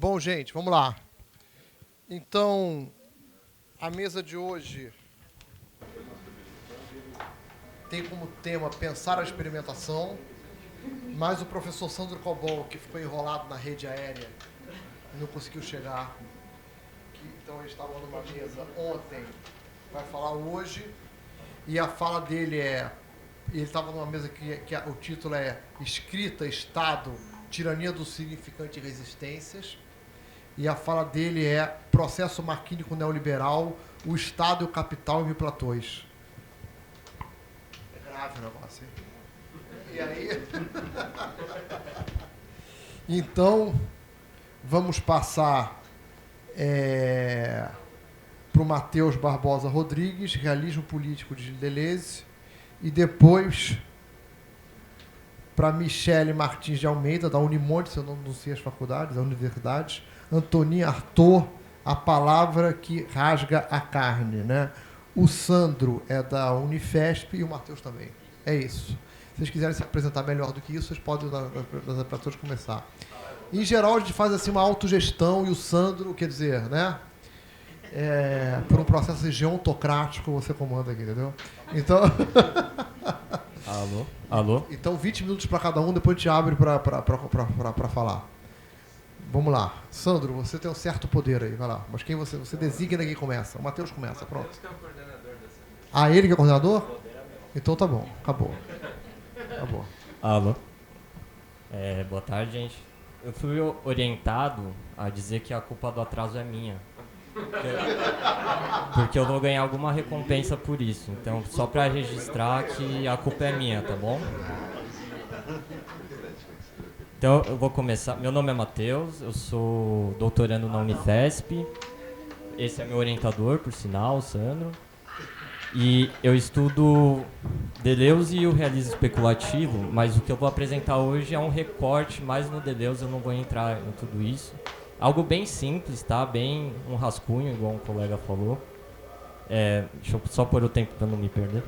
Bom, gente, vamos lá. Então, a mesa de hoje tem como tema pensar a experimentação, mas o professor Sandro Cobol, que ficou enrolado na rede aérea, não conseguiu chegar. Então, ele estava numa mesa ontem, vai falar hoje, e a fala dele ele estava numa mesa que o título é Escrita, Estado, Tirania do Significante e Resistências. E a fala dele é Processo Maquínico Neoliberal, o Estado e o Capital em Mil Platões. É grave o negócio, hein? E aí? Então, vamos passar para o Matheus Barbosa Rodrigues, Realismo Político de Deleuze, e depois para Michele Martins de Almeida, da Unimonte, se eu não sei as faculdades, as universidades, Antoninha Arthur, A Palavra que Rasga a Carne, né? O Sandro é da Unifesp e o Matheus também. É isso. Se vocês quiserem se apresentar melhor do que isso, vocês podem, para todos começar. Em geral, a gente faz assim uma autogestão e o Sandro, quer dizer, né? Por um processo geontocrático, você comanda aqui, entendeu? Então... Alô? Então, 20 minutos para cada um, depois a gente abre para falar. Vamos lá. Sandro, você tem um certo poder aí, vai lá. Mas quem você designa quem começa? O Matheus começa, pronto. O Matheus que é o coordenador dessa. Ah, ele que é o coordenador? Então tá bom, acabou. Alô? Boa tarde, gente. Eu fui orientado a dizer que a culpa do atraso é minha. Porque eu vou ganhar alguma recompensa por isso. Então, só pra registrar que a culpa é minha, tá bom? Então, eu vou começar. Meu nome é Matheus, eu sou doutorando na Unifesp. Esse é meu orientador, por sinal, o Sandro. E eu estudo Deleuze e o realismo especulativo, mas o que eu vou apresentar hoje é um recorte mais no Deleuze, eu não vou entrar em tudo isso. Algo bem simples, tá? Bem um rascunho, igual um colega falou. Deixa eu só pôr o tempo para não me perder.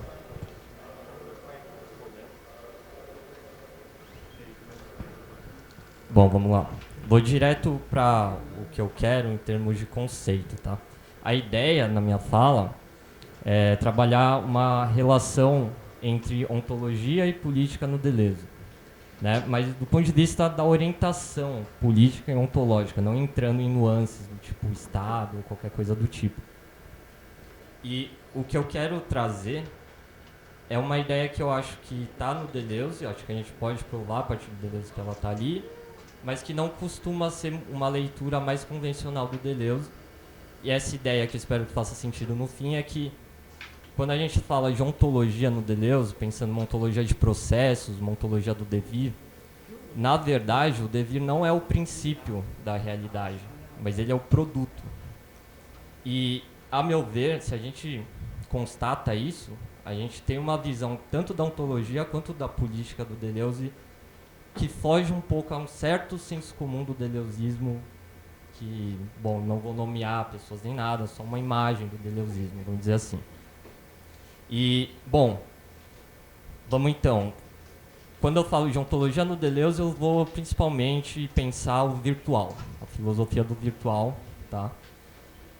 Bom, vamos lá. Vou direto para o que eu quero em termos de conceito, tá? A ideia, na minha fala, é trabalhar uma relação entre ontologia e política no Deleuze, né? Mas do ponto de vista da orientação política e ontológica, não entrando em nuances do tipo Estado ou qualquer coisa do tipo. E o que eu quero trazer é uma ideia que eu acho que está no Deleuze, acho que a gente pode provar a partir do Deleuze que ela está ali, mas que não costuma ser uma leitura mais convencional do Deleuze. E essa ideia, que eu espero que faça sentido no fim, é que quando a gente fala de ontologia no Deleuze, pensando em uma ontologia de processos, uma ontologia do devir, na verdade, o devir não é o princípio da realidade, mas ele é o produto. E, a meu ver, se a gente constata isso, a gente tem uma visão tanto da ontologia quanto da política do Deleuze que foge um pouco a um certo senso comum do deleuzismo, que, bom, não vou nomear pessoas nem nada, só uma imagem do deleuzismo, vamos dizer assim. E, bom, vamos então. Quando eu falo de ontologia no Deleuze, eu vou principalmente pensar o virtual, a filosofia do virtual, tá?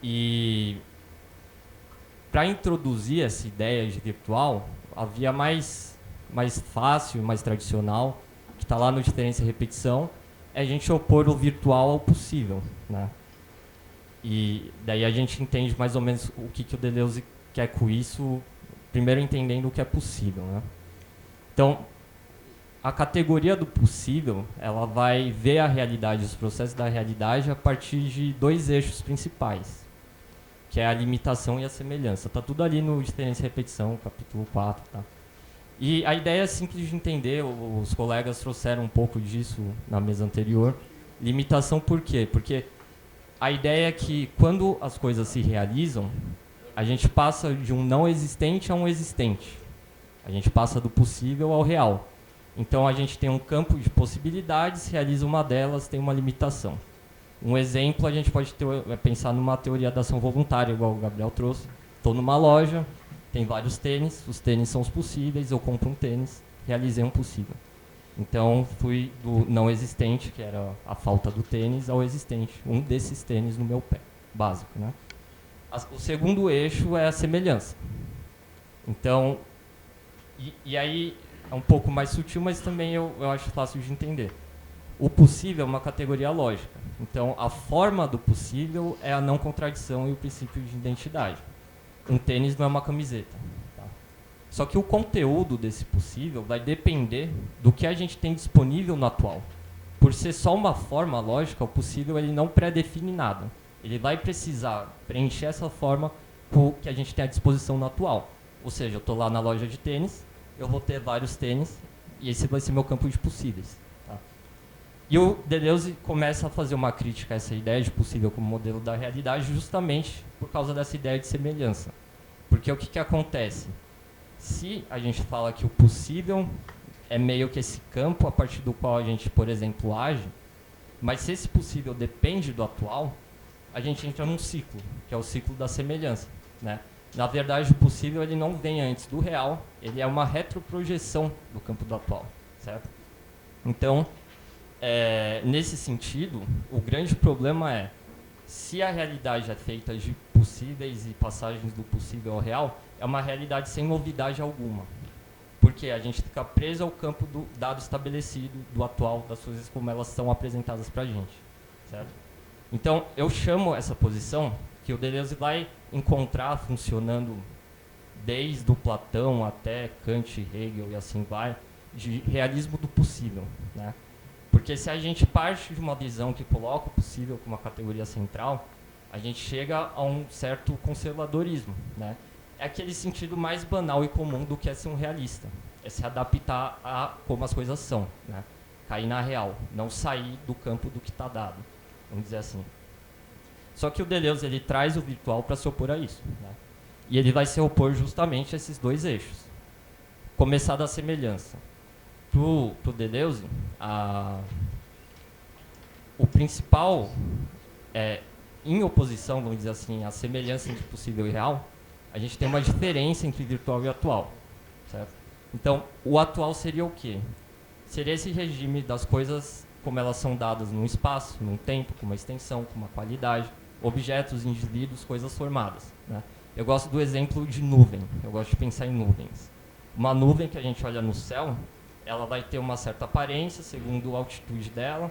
E para introduzir essa ideia de virtual, a via mais fácil, mais tradicional, que está lá no Diferença e Repetição, é a gente opor o virtual ao possível, né? E daí a gente entende mais ou menos o que o Deleuze quer com isso, primeiro entendendo o que é possível, né? Então, a categoria do possível, ela vai ver a realidade, os processos da realidade a partir de dois eixos principais, que é a limitação e a semelhança. Tá tudo ali no Diferença e Repetição, capítulo 4, tá? E a ideia é simples de entender, os colegas trouxeram um pouco disso na mesa anterior. Limitação por quê? Porque a ideia é que quando as coisas se realizam, a gente passa de um não existente a um existente. A gente passa do possível ao real. Então a gente tem um campo de possibilidades, realiza uma delas, tem uma limitação. Um exemplo, a gente pode pensar numa teoria da ação voluntária, igual o Gabriel trouxe. Estou numa loja, tem vários tênis, os tênis são os possíveis, eu compro um tênis, realizei um possível. Então, fui do não existente, que era a falta do tênis, ao existente, um desses tênis no meu pé, básico, né? O segundo eixo é a semelhança. Então, e aí é um pouco mais sutil, mas também eu acho fácil de entender. O possível é uma categoria lógica. Então, a forma do possível é a não contradição e o princípio de identidade. Um tênis não é uma camiseta. Tá? Só que o conteúdo desse possível vai depender do que a gente tem disponível no atual. Por ser só uma forma lógica, o possível ele não pré-define nada. Ele vai precisar preencher essa forma com o que a gente tem à disposição no atual. Ou seja, eu estou lá na loja de tênis, eu vou ter vários tênis, e esse vai ser meu campo de possíveis. Tá? E o Deleuze começa a fazer uma crítica a essa ideia de possível como modelo da realidade justamente por causa dessa ideia de semelhança. Porque o que acontece? Se a gente fala que o possível é meio que esse campo a partir do qual a gente, por exemplo, age, mas se esse possível depende do atual, a gente entra num ciclo, que é o ciclo da semelhança, né? Na verdade, o possível ele não vem antes do real, ele é uma retroprojeção do campo do atual, certo? Então, nesse sentido, o grande problema é, se a realidade é feita de possíveis e passagens do possível ao real, é uma realidade sem novidade alguma. Porque a gente fica preso ao campo do dado estabelecido, do atual, das coisas como elas são apresentadas para a gente, certo? Então, eu chamo essa posição que o Deleuze vai encontrar funcionando desde o Platão até Kant, Hegel e assim vai, de realismo do possível, né? Porque se a gente parte de uma visão que coloca o possível como uma categoria central, a gente chega a um certo conservadorismo, né? É aquele sentido mais banal e comum do que é ser um realista, é se adaptar a como as coisas são, né? Cair na real, não sair do campo do que está dado, vamos dizer assim. Só que o Deleuze ele traz o virtual para se opor a isso, né? E ele vai se opor justamente a esses dois eixos. Começar da semelhança. Pro Deleuze, o principal, em oposição, vamos dizer assim, à semelhança entre possível e real, a gente tem uma diferença entre virtual e atual, certo? Então, o atual seria o quê? Seria esse regime das coisas como elas são dadas num espaço, num tempo, com uma extensão, com uma qualidade, objetos, indivíduos, coisas formadas, né? Eu gosto do exemplo de nuvem, eu gosto de pensar em nuvens. Uma nuvem que a gente olha no céu, ela vai ter uma certa aparência, segundo a altitude dela,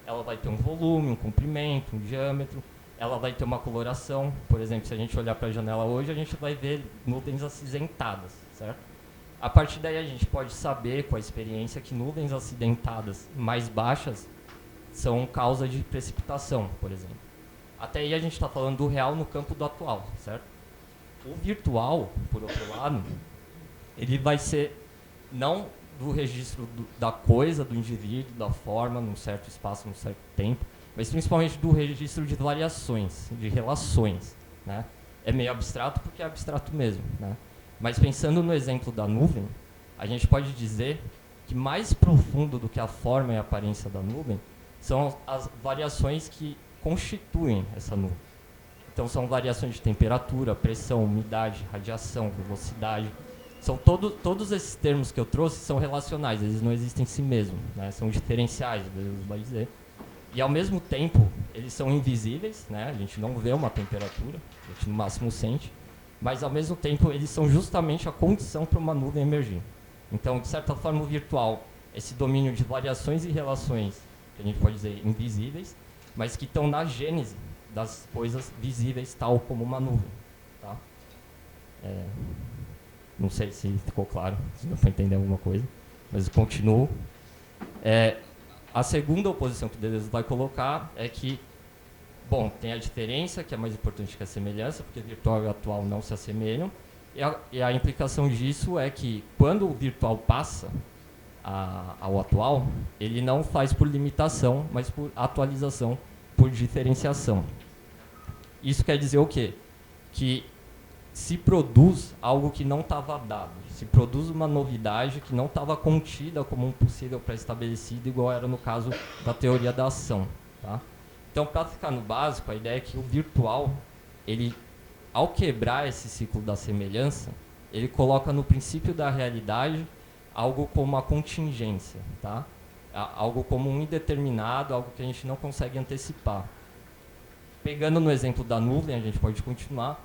ela vai ter um volume, um comprimento, um diâmetro, ela vai ter uma coloração. Por exemplo, se a gente olhar para a janela hoje, a gente vai ver nuvens acinzentadas, certo? A partir daí a gente pode saber, com a experiência, que nuvens acidentadas mais baixas são causa de precipitação, por exemplo. Até aí a gente está falando do real no campo do atual, certo? O virtual, por outro lado, ele vai ser não do registro da coisa, do indivíduo, da forma, num certo espaço, num certo tempo, mas principalmente do registro de variações, de relações, né? É meio abstrato porque é abstrato mesmo, né? Mas pensando no exemplo da nuvem, a gente pode dizer que mais profundo do que a forma e a aparência da nuvem são as variações que constituem essa nuvem. Então são variações de temperatura, pressão, umidade, radiação, velocidade. São todos esses termos que eu trouxe são relacionais, eles não existem em si mesmos, né? São diferenciais, Deus vai dizer. E ao mesmo tempo, eles são invisíveis, né? A gente não vê uma temperatura, a gente no máximo sente, mas ao mesmo tempo eles são justamente a condição para uma nuvem emergir. Então, de certa forma, o virtual, esse domínio de variações e relações, que a gente pode dizer invisíveis, mas que estão na gênese das coisas visíveis, tal como uma nuvem. Tá? Não sei se ficou claro, se não foi entender alguma coisa, mas eu continuo. A segunda oposição que o Deleuze vai colocar é que, bom, tem a diferença, que é mais importante que a semelhança, porque virtual e atual não se assemelham, e a implicação disso é que, quando o virtual passa ao atual, ele não faz por limitação, mas por atualização, por diferenciação. Isso quer dizer o quê? Que se produz algo que não estava dado, se produz uma novidade que não estava contida como um possível pré-estabelecido, igual era no caso da teoria da ação. Tá? Então, para ficar no básico, a ideia é que o virtual, ele, ao quebrar esse ciclo da semelhança, ele coloca no princípio da realidade algo como a contingência, tá? Algo como um indeterminado, algo que a gente não consegue antecipar. Pegando no exemplo da nuvem, a gente pode continuar.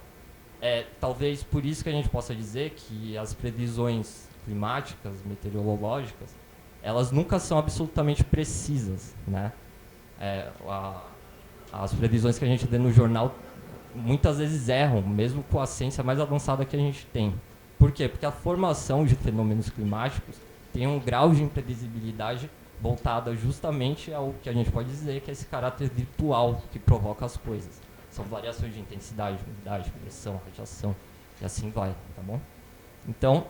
Talvez por isso que a gente possa dizer que as previsões climáticas, meteorológicas, elas nunca são absolutamente precisas, né? As previsões que a gente lê no jornal muitas vezes erram, mesmo com a ciência mais avançada que a gente tem. Por quê? Porque a formação de fenômenos climáticos tem um grau de imprevisibilidade voltada justamente ao que a gente pode dizer que é esse caráter virtual que provoca as coisas. São variações de intensidade, umidade, pressão, radiação, e assim vai, tá bom? Então,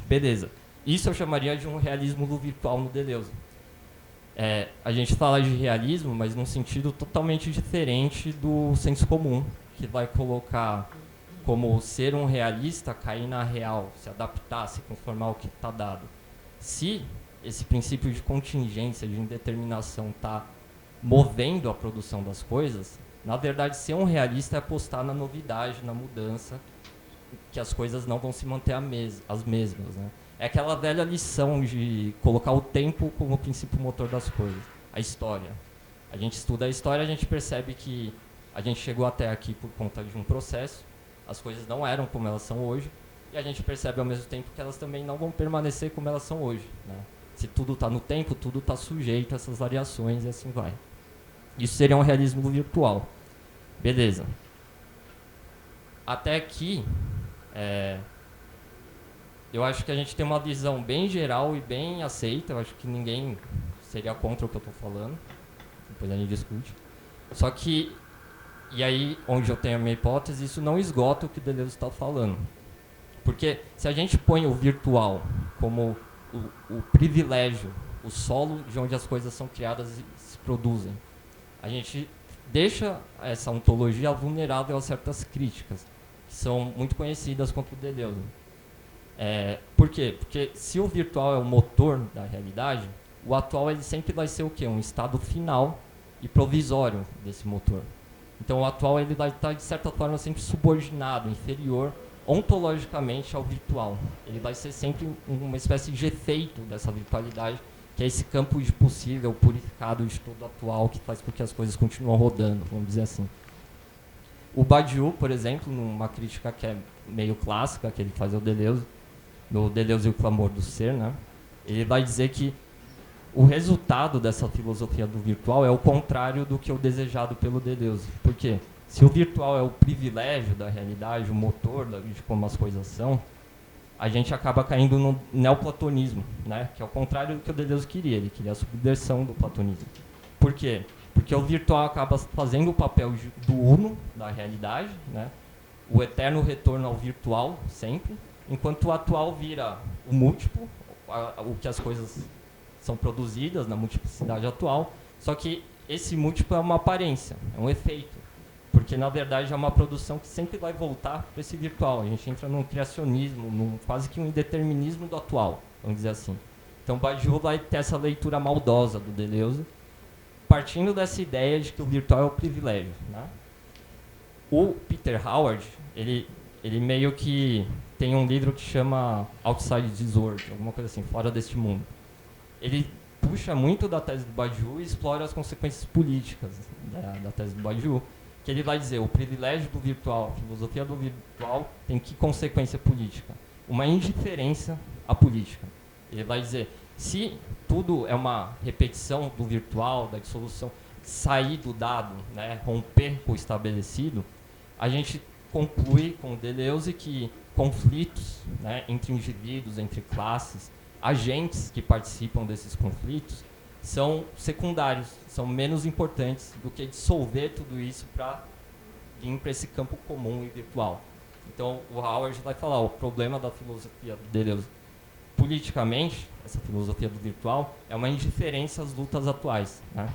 beleza. Isso eu chamaria de um realismo do virtual no Deleuze. A gente fala de realismo, mas num sentido totalmente diferente do senso comum, que vai colocar como ser um realista, cair na real, se adaptar, se conformar ao que está dado. Se esse princípio de contingência, de indeterminação está movendo a produção das coisas, na verdade, ser um realista é apostar na novidade, na mudança, que as coisas não vão se manter as mesmas, né? É aquela velha lição de colocar o tempo como o princípio motor das coisas. A história. A gente estuda a história, a gente percebe que a gente chegou até aqui por conta de um processo, as coisas não eram como elas são hoje, e a gente percebe ao mesmo tempo que elas também não vão permanecer como elas são hoje, né? Se tudo está no tempo, tudo está sujeito a essas variações e assim vai. Isso seria um realismo virtual. Beleza. Até aqui, eu acho que a gente tem uma visão bem geral e bem aceita. Eu acho que ninguém seria contra o que eu estou falando. Depois a gente discute. Só que, e aí, onde eu tenho a minha hipótese, isso não esgota o que Deleuze está falando. Porque se a gente põe o virtual como o privilégio, o solo de onde as coisas são criadas e se produzem, a gente deixa essa ontologia vulnerável a certas críticas, que são muito conhecidas contra o Deleuze. Por quê? Porque se o virtual é o motor da realidade, o atual ele sempre vai ser o quê? Um estado final e provisório desse motor. Então o atual ele vai estar, de certa forma, sempre subordinado, inferior, ontologicamente ao virtual. Ele vai ser sempre uma espécie de efeito dessa virtualidade, que é esse campo de possível, purificado de todo atual, que faz com que as coisas continuem rodando, vamos dizer assim. O Badiou, por exemplo, numa crítica que é meio clássica, que ele faz ao Deleuze, no Deleuze e o Clamor do Ser, né? Ele vai dizer que o resultado dessa filosofia do virtual é o contrário do que é o desejado pelo Deleuze. Por quê? Se o virtual é o privilégio da realidade, o motor de como as coisas são, a gente acaba caindo no neoplatonismo, né? Que é o contrário do que o Deleuze queria. Ele queria a subversão do platonismo. Por quê? Porque o virtual acaba fazendo o papel do uno da realidade, né? O eterno retorno ao virtual, sempre, enquanto o atual vira o múltiplo, o que as coisas são produzidas na multiplicidade atual, só que esse múltiplo é uma aparência, é um efeito, porque na verdade é uma produção que sempre vai voltar para esse virtual. A gente entra num criacionismo, quase que um indeterminismo do atual, vamos dizer assim. Então Badiou vai ter essa leitura maldosa do Deleuze, partindo dessa ideia de que o virtual é o privilégio, né? O Peter Howard, ele meio que tem um livro que chama Outside This World, alguma coisa assim, Fora deste Mundo. Ele puxa muito da tese do Badiou e explora as consequências políticas da tese do Badiou, que ele vai dizer, o privilégio do virtual, a filosofia do virtual tem que consequência política? Uma indiferença à política. Ele vai dizer, se tudo é uma repetição do virtual, da dissolução, sair do dado, né, romper com o estabelecido, a gente conclui com Deleuze que conflitos, né, entre indivíduos, entre classes, agentes que participam desses conflitos, são secundários, são menos importantes do que dissolver tudo isso para vir para esse campo comum e virtual. Então, o Howard vai falar, o problema da filosofia do Deleuze, politicamente, essa filosofia do virtual, é uma indiferença às lutas atuais, né?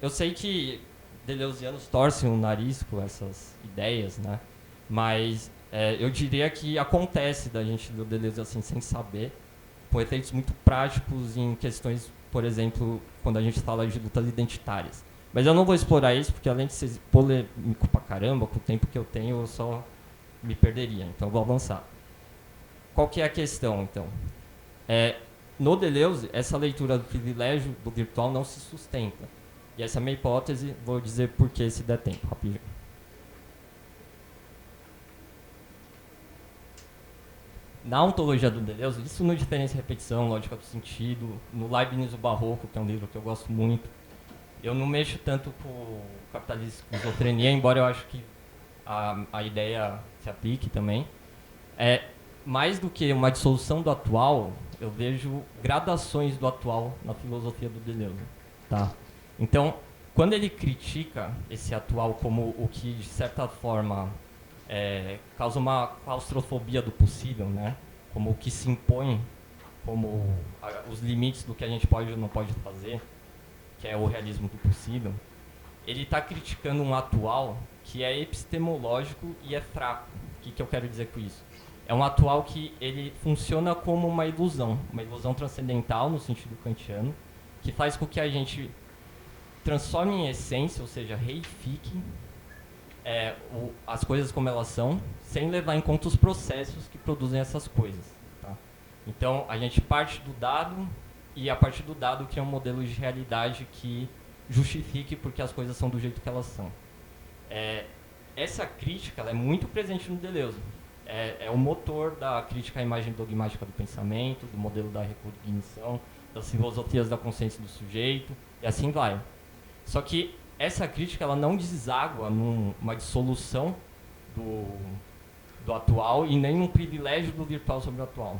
Eu sei que deleuzianos torcem o nariz com essas ideias, né? Mas eu diria que acontece da gente ler o Deleuze assim, sem saber, com efeitos muito práticos em questões, por exemplo, quando a gente fala de lutas identitárias. Mas eu não vou explorar isso, porque além de ser polêmico pra caramba, com o tempo que eu tenho, eu só me perderia. Então eu vou avançar. qual que é a questão, então? No Deleuze, essa leitura do privilégio do virtual não se sustenta. E essa é a minha hipótese, vou dizer por que se der tempo, rapidinho. Na ontologia do Deleuze, isso no Diferença e Repetição, Lógica do Sentido, no Leibniz o Barroco, que é um livro que eu gosto muito, eu não mexo tanto com o capitalismo e esquizofrenia, embora eu acho que a ideia se aplique também. Mais do que uma dissolução do atual, eu vejo gradações do atual na filosofia do Deleuze. Tá? Então, quando ele critica esse atual como o que, de certa forma, causa uma claustrofobia do possível, né? Como o que se impõe, como os limites do que a gente pode ou não pode fazer, que é o realismo do possível, ele está criticando um atual que é epistemológico e é fraco. O que eu quero dizer com isso? É um atual que ele funciona como uma ilusão transcendental no sentido kantiano, que faz com que a gente transforme em essência, ou seja, reifique as coisas como elas são, sem levar em conta os processos que produzem essas coisas. Tá? Então, a gente parte do dado e a partir do dado cria um modelo de realidade que justifique porque as coisas são do jeito que elas são. Essa crítica ela é muito presente no Deleuze. É o motor da crítica à imagem dogmática do pensamento, do modelo da recognição, das filosofias da consciência do sujeito, e assim vai. Só que essa crítica ela não deságua numa dissolução do atual e nem num privilégio do virtual sobre o atual.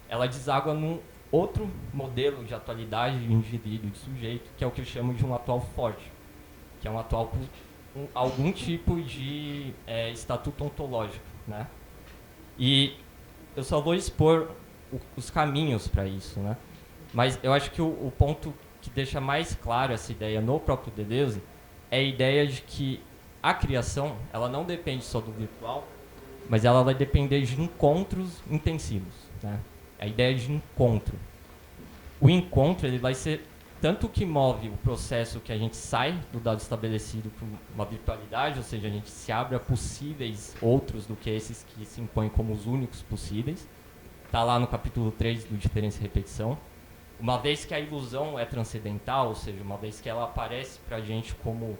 Ela deságua num outro modelo de atualidade de indivíduo, de sujeito, que é o que eu chamo de um atual forte, que é um atual com algum tipo de estatuto ontológico, né? E eu só vou expor os caminhos para isso, né? Mas eu acho que o ponto que deixa mais claro essa ideia no próprio Deleuze é a ideia de que a criação ela não depende só do virtual, mas ela vai depender de encontros intensivos, né? A ideia de encontro. O encontro ele vai ser tanto que move o processo que a gente sai do dado estabelecido para uma virtualidade, ou seja, a gente se abre a possíveis outros do que esses que se impõem como os únicos possíveis. Está lá no capítulo 3 do Diferença e Repetição. Uma vez que a ilusão é transcendental, ou seja, uma vez que ela aparece para a gente como,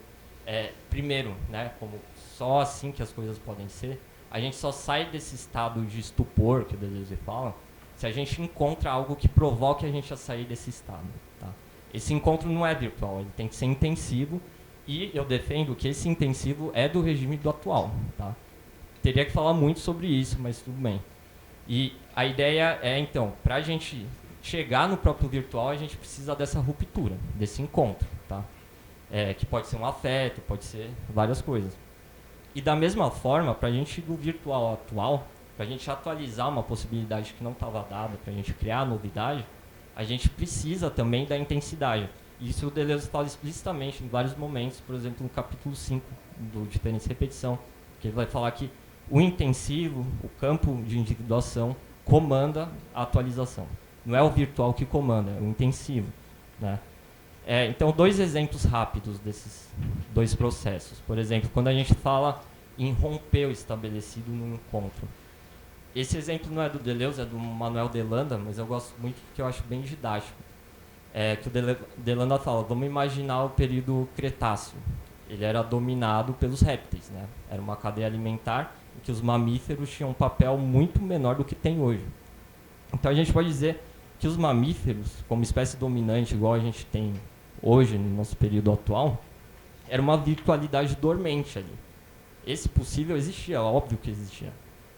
primeiro, né, como só assim que as coisas podem ser, a gente só sai desse estado de estupor que o Deleuze fala, se a gente encontra algo que provoque a gente a sair desse estado. Tá? Esse encontro não é virtual, ele tem que ser intensivo, e eu defendo que esse intensivo é do regime do atual. Tá? Teria que falar muito sobre isso, mas tudo bem. E a ideia é, então, para a gente chegar no próprio virtual, a gente precisa dessa ruptura, desse encontro, tá? Que pode ser um afeto, pode ser várias coisas. E da mesma forma, para a gente ir do virtual ao atual, para a gente atualizar uma possibilidade que não estava dada, para a gente criar novidade, a gente precisa também da intensidade. E isso o Deleuze fala explicitamente em vários momentos, por exemplo, no capítulo 5 do Diferença e Repetição, que ele vai falar que o intensivo, o campo de individuação, comanda a atualização. Não é o virtual que comanda, é o intensivo. Né? Então, dois exemplos rápidos desses dois processos. Por exemplo, quando a gente fala em romper o estabelecido no encontro. Esse exemplo não é do Deleuze, é do Manuel Delanda, mas eu gosto muito porque eu acho bem didático. Que o Delanda fala, vamos imaginar o período Cretáceo. Ele era dominado pelos répteis, né? Era uma cadeia alimentar em que os mamíferos tinham um papel muito menor do que tem hoje. Então a gente pode dizer que os mamíferos, como espécie dominante, igual a gente tem hoje no nosso período atual, era uma virtualidade dormente ali. Esse possível existia, óbvio que existia.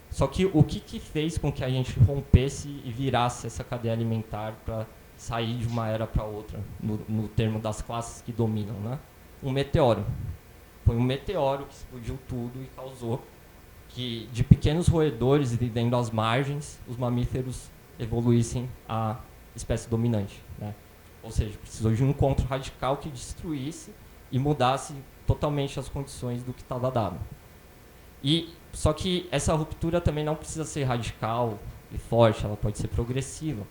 Só que o que fez com que a gente rompesse e virasse essa cadeia alimentar para sair de uma era para outra, no termo das classes que dominam, né? Um meteoro. Foi um meteoro que explodiu tudo e causou que, de pequenos roedores vivendo às margens, os mamíferos evoluíssem a espécie dominante. Né? Ou seja, precisou de um encontro radical que destruísse e mudasse totalmente as condições do que estava dado. Só que essa ruptura também não precisa ser radical e forte, ela pode ser progressiva.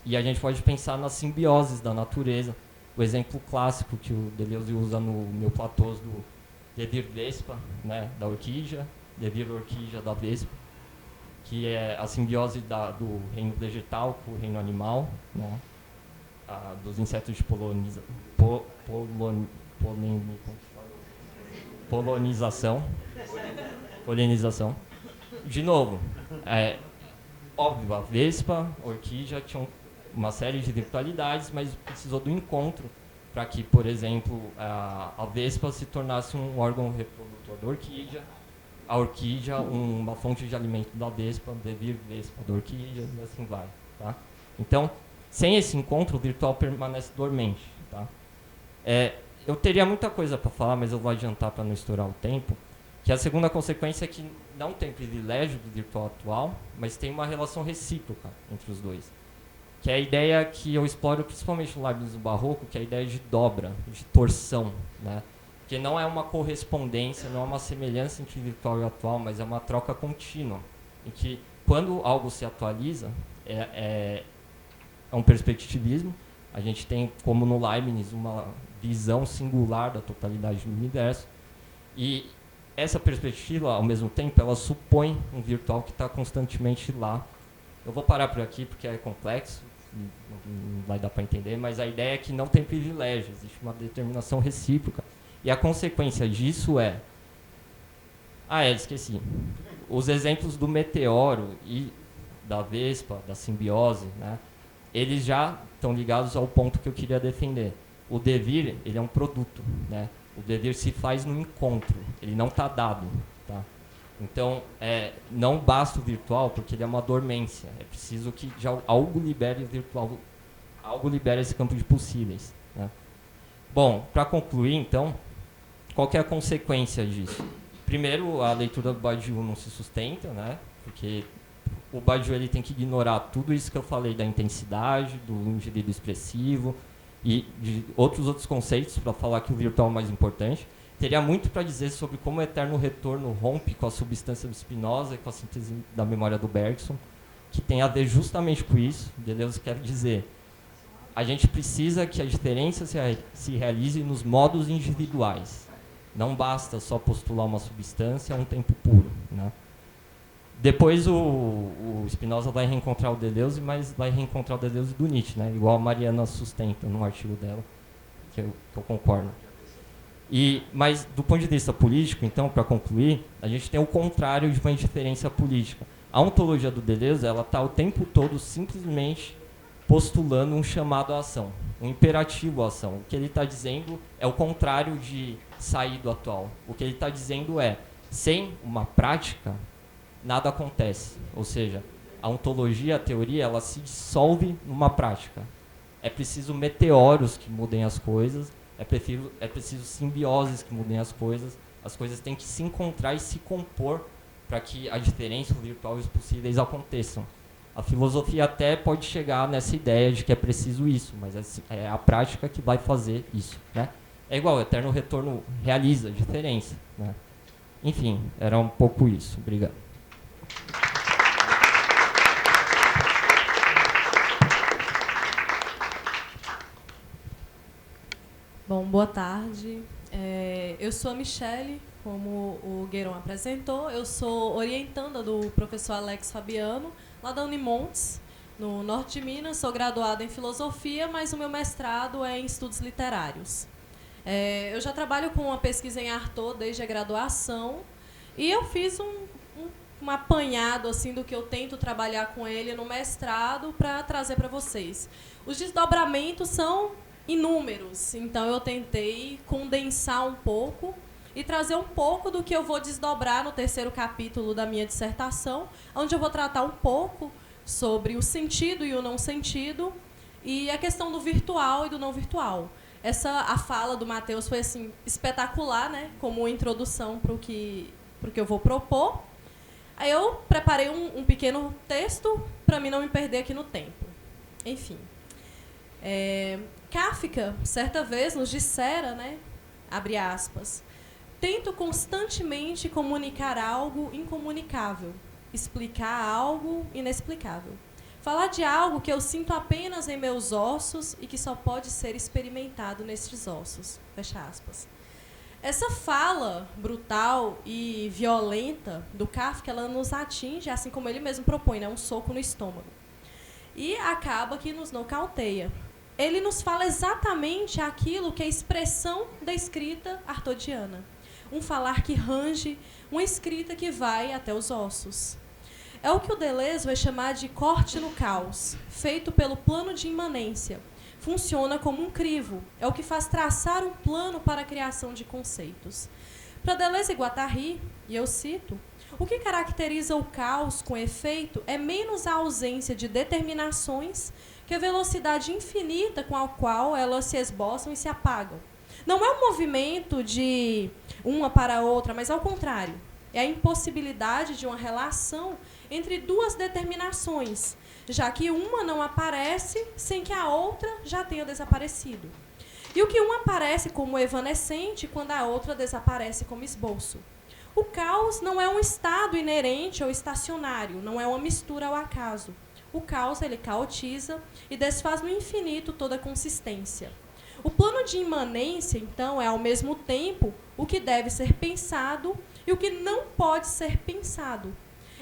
E a gente pode pensar nas simbioses da natureza. O exemplo clássico que o Deleuze usa no Mil Platôs do Devir Vespa, né, da orquídea, Devir orquídea da vespa, que é a simbiose do reino vegetal com o reino animal, né? Dos insetos de polinização. De novo, óbvio, a vespa, a orquídea tinham uma série de virtualidades, mas precisou do encontro para que, por exemplo, a vespa se tornasse um órgão reprodutor da orquídea, a orquídea uma fonte de alimento da vespa, devir vespa da orquídea, e assim vai. Tá? Então, sem esse encontro, o virtual permanece dormente. Tá? Eu teria muita coisa para falar, mas eu vou adiantar para não estourar o tempo, que a segunda consequência é que não tem privilégio do virtual atual, mas tem uma relação recíproca entre os dois. Que é a ideia que eu exploro principalmente no Leibniz do Barroco, que é a ideia de dobra, de torção, né? Que não é uma correspondência, não é uma semelhança entre virtual e atual, mas é uma troca contínua, em que quando algo se atualiza, é um perspectivismo, a gente tem, como no Leibniz, uma visão singular da totalidade do universo, e essa perspectiva, ao mesmo tempo, ela supõe um virtual que está constantemente lá. Eu vou parar por aqui porque é complexo, não vai dar para entender, mas a ideia é que não tem privilégio, existe uma determinação recíproca. E a consequência disso esqueci. Os exemplos do meteoro e da vespa, da simbiose, né, eles já estão ligados ao ponto que eu queria defender. O devir, ele é um produto, né? O devir se faz no encontro, ele não está dado. Tá? Então, não basta o virtual, porque ele é uma dormência. É preciso que já algo libere o virtual, algo libere esse campo de possíveis. Né? Bom, para concluir, então, qual que é a consequência disso? Primeiro, a leitura do Badiou não se sustenta, né? Porque o Badiou ele tem que ignorar tudo isso que eu falei da intensidade, do indivíduo expressivo e de outros conceitos para falar que o virtual é o mais importante. Teria muito para dizer sobre como o eterno retorno rompe com a substância do Spinoza e com a síntese da memória do Bergson, que tem a ver justamente com isso. Deleuze quer dizer, a gente precisa que a diferença se realize nos modos individuais. Não basta só postular uma substância a um tempo puro. Né? Depois o Spinoza vai reencontrar o Deleuze, mas vai reencontrar o Deleuze do Nietzsche, né? Igual a Mariana sustenta num artigo dela, que eu concordo. Mas, do ponto de vista político, então, para concluir, a gente tem o contrário de uma indiferença política. A ontologia do Deleuze está o tempo todo simplesmente postulando um chamado à ação, um imperativo à ação. O que ele está dizendo é o contrário de sair do atual. O que ele está dizendo é, sem uma prática, nada acontece. Ou seja, a ontologia, a teoria, ela se dissolve numa prática. É preciso meteoros que mudem as coisas, é preciso simbioses que mudem as coisas têm que se encontrar e se compor para que a diferença, o virtual e os possíveis aconteçam. A filosofia até pode chegar nessa ideia de que é preciso isso, mas é a prática que vai fazer isso. Né? É igual, o eterno retorno realiza a diferença. Né? Enfim, era um pouco isso. Obrigado. Bom, boa tarde. Eu sou a Michele, como o Gueiron apresentou. Eu sou orientanda do professor Alex Fabiano, lá da Unimontes, no norte de Minas. Sou graduada em filosofia, mas o meu mestrado é em estudos literários. Eu já trabalho com uma pesquisa em Artaud desde a graduação e eu fiz um apanhado assim, do que eu tento trabalhar com ele no mestrado para trazer para vocês. Os desdobramentos são inúmeros, então eu tentei condensar um pouco e trazer um pouco do que eu vou desdobrar no terceiro capítulo da minha dissertação, onde eu vou tratar um pouco sobre o sentido e o não sentido e a questão do virtual e do não virtual. A fala do Matheus foi assim, espetacular, né, como introdução para o que eu vou propor. Aí eu preparei um pequeno texto para mim não me perder aqui no tempo. Enfim. Kafka, certa vez, nos dissera, né, abre aspas, tento constantemente comunicar algo incomunicável, explicar algo inexplicável, falar de algo que eu sinto apenas em meus ossos e que só pode ser experimentado nestes ossos, fecha aspas. Essa fala brutal e violenta do Kafka, ela nos atinge, assim como ele mesmo propõe, né, um soco no estômago. E acaba que nos nocauteia. Ele nos fala exatamente aquilo que é a expressão da escrita artodiana. Um falar que range, uma escrita que vai até os ossos. É o que o Deleuze vai chamar de corte no caos, feito pelo plano de imanência. Funciona como um crivo, é o que faz traçar um plano para a criação de conceitos. Para Deleuze e Guattari, e eu cito, o que caracteriza o caos com efeito é menos a ausência de determinações que a velocidade infinita com a qual elas se esboçam e se apagam. Não é um movimento de uma para a outra, mas ao contrário. É a impossibilidade de uma relação entre duas determinações, já que uma não aparece sem que a outra já tenha desaparecido. E o que uma aparece como evanescente quando a outra desaparece como esboço. O caos não é um estado inerente ou estacionário, não é uma mistura ao acaso. O caos, ele caotiza e desfaz no infinito toda a consistência. O plano de imanência, então, é ao mesmo tempo o que deve ser pensado e o que não pode ser pensado.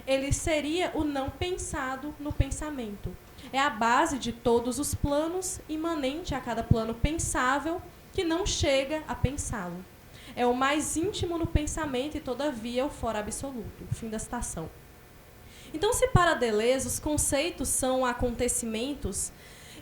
Ele seria o não pensado no pensamento. É a base de todos os planos, imanente a cada plano pensável, que não chega a pensá-lo. É o mais íntimo no pensamento e, todavia, o fora absoluto. Fim da citação. Então, se para Deleuze os conceitos são acontecimentos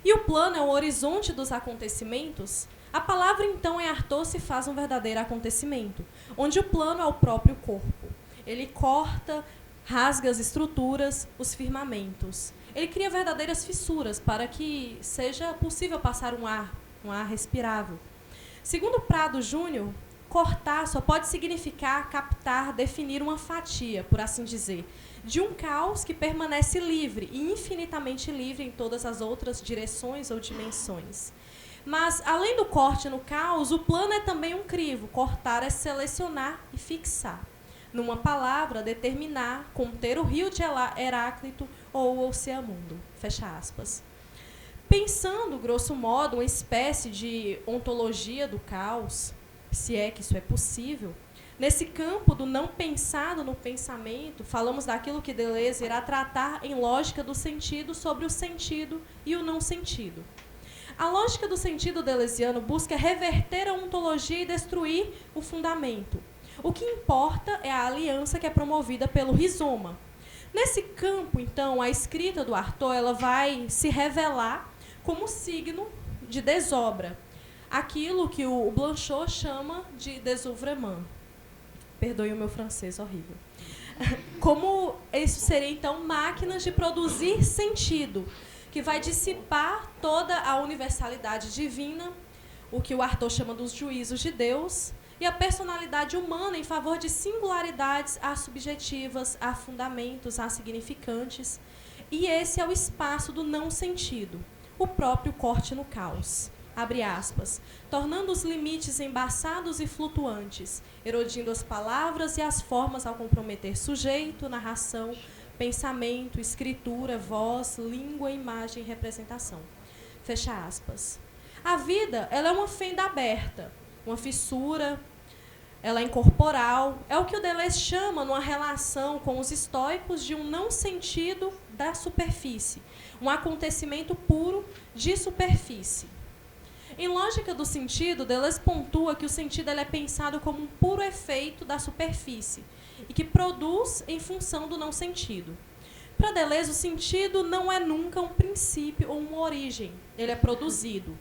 e o plano é o horizonte dos acontecimentos, a palavra, então, em Artaud se faz um verdadeiro acontecimento, onde o plano é o próprio corpo. Ele corta, rasga as estruturas, os firmamentos. Ele cria verdadeiras fissuras para que seja possível passar um ar respirável. Segundo Prado Júnior, cortar só pode significar captar, definir uma fatia, por assim dizer, de um caos que permanece livre e infinitamente livre em todas as outras direções ou dimensões. Mas, além do corte no caos, o plano é também um crivo. Cortar é selecionar e fixar. Numa palavra, determinar, conter o rio de Heráclito ou o Oceamundo. Fecha aspas. Pensando, grosso modo, uma espécie de ontologia do caos, se é que isso é possível, nesse campo do não pensado no pensamento, falamos daquilo que Deleuze irá tratar em lógica do sentido sobre o sentido e o não sentido. A lógica do sentido deleuziano busca reverter a ontologia e destruir o fundamento. O que importa é a aliança que é promovida pelo rizoma. Nesse campo, então, a escrita do Artaud ela vai se revelar como signo de desobra, aquilo que o Blanchot chama de désœuvrement. Perdoe o meu francês horrível. Como isso seria, então, máquinas de produzir sentido, que vai dissipar toda a universalidade divina, o que o Artaud chama dos juízos de Deus, e a personalidade humana em favor de singularidades assubjetivas, a fundamentos, a significantes. E esse é o espaço do não sentido, o próprio corte no caos. Abre aspas, tornando os limites embaçados e flutuantes, erodindo as palavras e as formas ao comprometer sujeito, narração, pensamento, escritura, voz, língua, imagem e representação. Fecha aspas. A vida, ela é uma fenda aberta, uma fissura, ela é incorporal, é o que o Deleuze chama, numa relação com os estoicos, de um não sentido da superfície, um acontecimento puro de superfície. Em lógica do sentido, Deleuze pontua que o sentido ele é pensado como um puro efeito da superfície e que produz em função do não sentido. Para Deleuze, o sentido não é nunca um princípio ou uma origem, ele é produzido.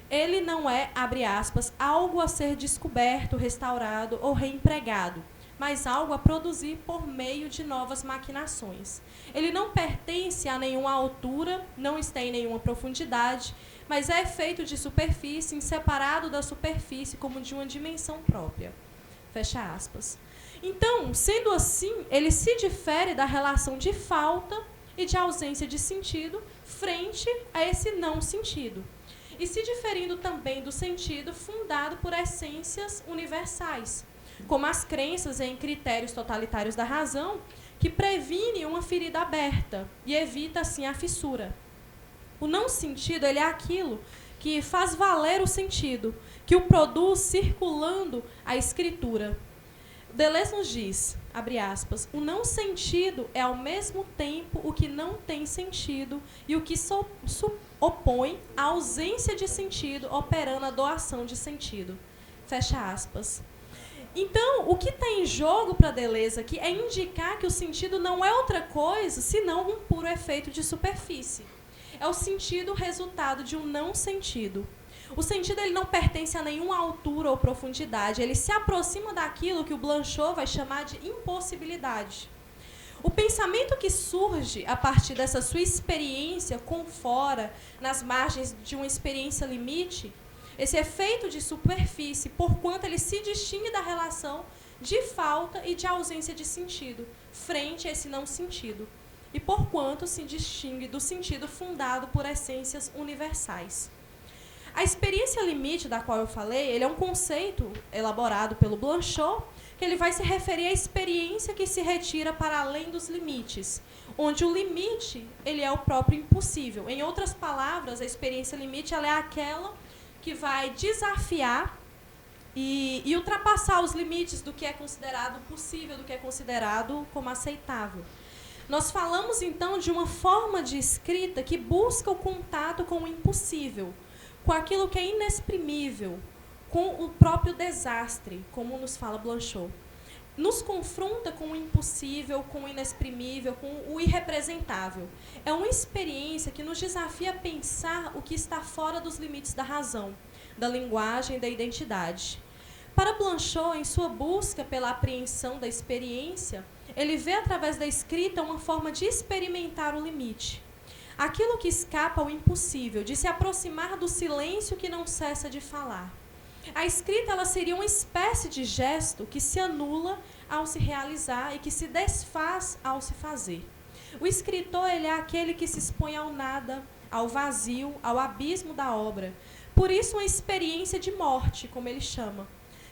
Ele não é, abre aspas, algo a ser descoberto, restaurado ou reempregado, mas algo a produzir por meio de novas maquinações. Ele não pertence a nenhuma altura, não está em nenhuma profundidade, mas é feito de superfície, inseparado da superfície como de uma dimensão própria. Fecha aspas. Então, sendo assim, ele se difere da relação de falta e de ausência de sentido frente a esse não sentido. E se diferindo também do sentido fundado por essências universais, como as crenças em critérios totalitários da razão, que previnem uma ferida aberta e evita, assim, a fissura. O não sentido ele é aquilo que faz valer o sentido, que o produz circulando a escritura. Deleuze nos diz, abre aspas, o não sentido é ao mesmo tempo o que não tem sentido e o que opõe a ausência de sentido operando a doação de sentido. Fecha aspas. Então, o que está em jogo para Deleuze aqui é indicar que o sentido não é outra coisa senão um puro efeito de superfície. É o sentido resultado de um não sentido. O sentido ele não pertence a nenhuma altura ou profundidade, ele se aproxima daquilo que o Blanchot vai chamar de impossibilidade. O pensamento que surge a partir dessa sua experiência com fora, nas margens de uma experiência limite, esse efeito de superfície, porquanto ele se distingue da relação de falta e de ausência de sentido, frente a esse não sentido, e porquanto se distingue do sentido fundado por essências universais. A experiência limite da qual eu falei, ele é um conceito elaborado pelo Blanchot, que ele vai se referir à experiência que se retira para além dos limites, onde o limite ele é o próprio impossível. Em outras palavras, a experiência limite ela é aquela que vai desafiar e ultrapassar os limites do que é considerado possível, do que é considerado como aceitável. Nós falamos, então, de uma forma de escrita que busca o contato com o impossível, com aquilo que é inexprimível, com o próprio desastre, como nos fala Blanchot. Nos confronta com o impossível, com o inexprimível, com o irrepresentável. É uma experiência que nos desafia a pensar o que está fora dos limites da razão, da linguagem e da identidade. Para Blanchot, em sua busca pela apreensão da experiência, ele vê através da escrita uma forma de experimentar o limite. Aquilo que escapa ao impossível, de se aproximar do silêncio que não cessa de falar. A escrita ela seria uma espécie de gesto que se anula ao se realizar e que se desfaz ao se fazer. O escritor ele é aquele que se expõe ao nada, ao vazio, ao abismo da obra. Por isso, uma experiência de morte, como ele chama,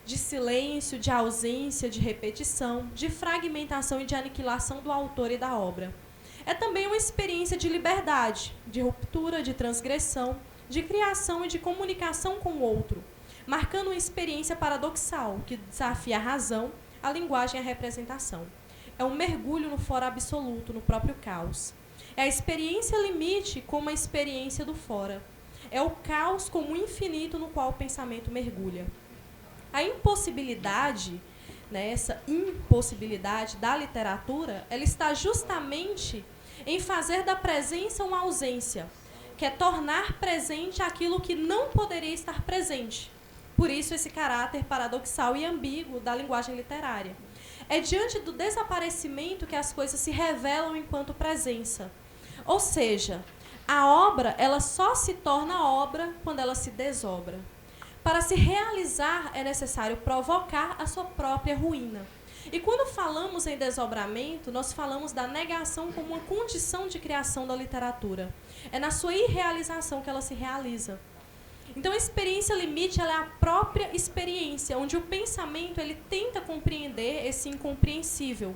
de silêncio, de ausência, de repetição, de fragmentação e de aniquilação do autor e da obra. É também uma experiência de liberdade, de ruptura, de transgressão, de criação e de comunicação com o outro, marcando uma experiência paradoxal, que desafia a razão, a linguagem e a representação. É um mergulho no fora absoluto, no próprio caos. É a experiência limite como a experiência do fora. É o caos como o infinito no qual o pensamento mergulha. A impossibilidade, né, essa impossibilidade da literatura, ela está justamente em fazer da presença uma ausência, que é tornar presente aquilo que não poderia estar presente. Por isso, esse caráter paradoxal e ambíguo da linguagem literária. É diante do desaparecimento que as coisas se revelam enquanto presença. Ou seja, a obra ela só se torna obra quando ela se desobra. Para se realizar, é necessário provocar a sua própria ruína. E quando falamos em desdobramento, nós falamos da negação como uma condição de criação da literatura. É na sua irrealização que ela se realiza. Então, a experiência limite ela é a própria experiência, onde o pensamento ele tenta compreender esse incompreensível.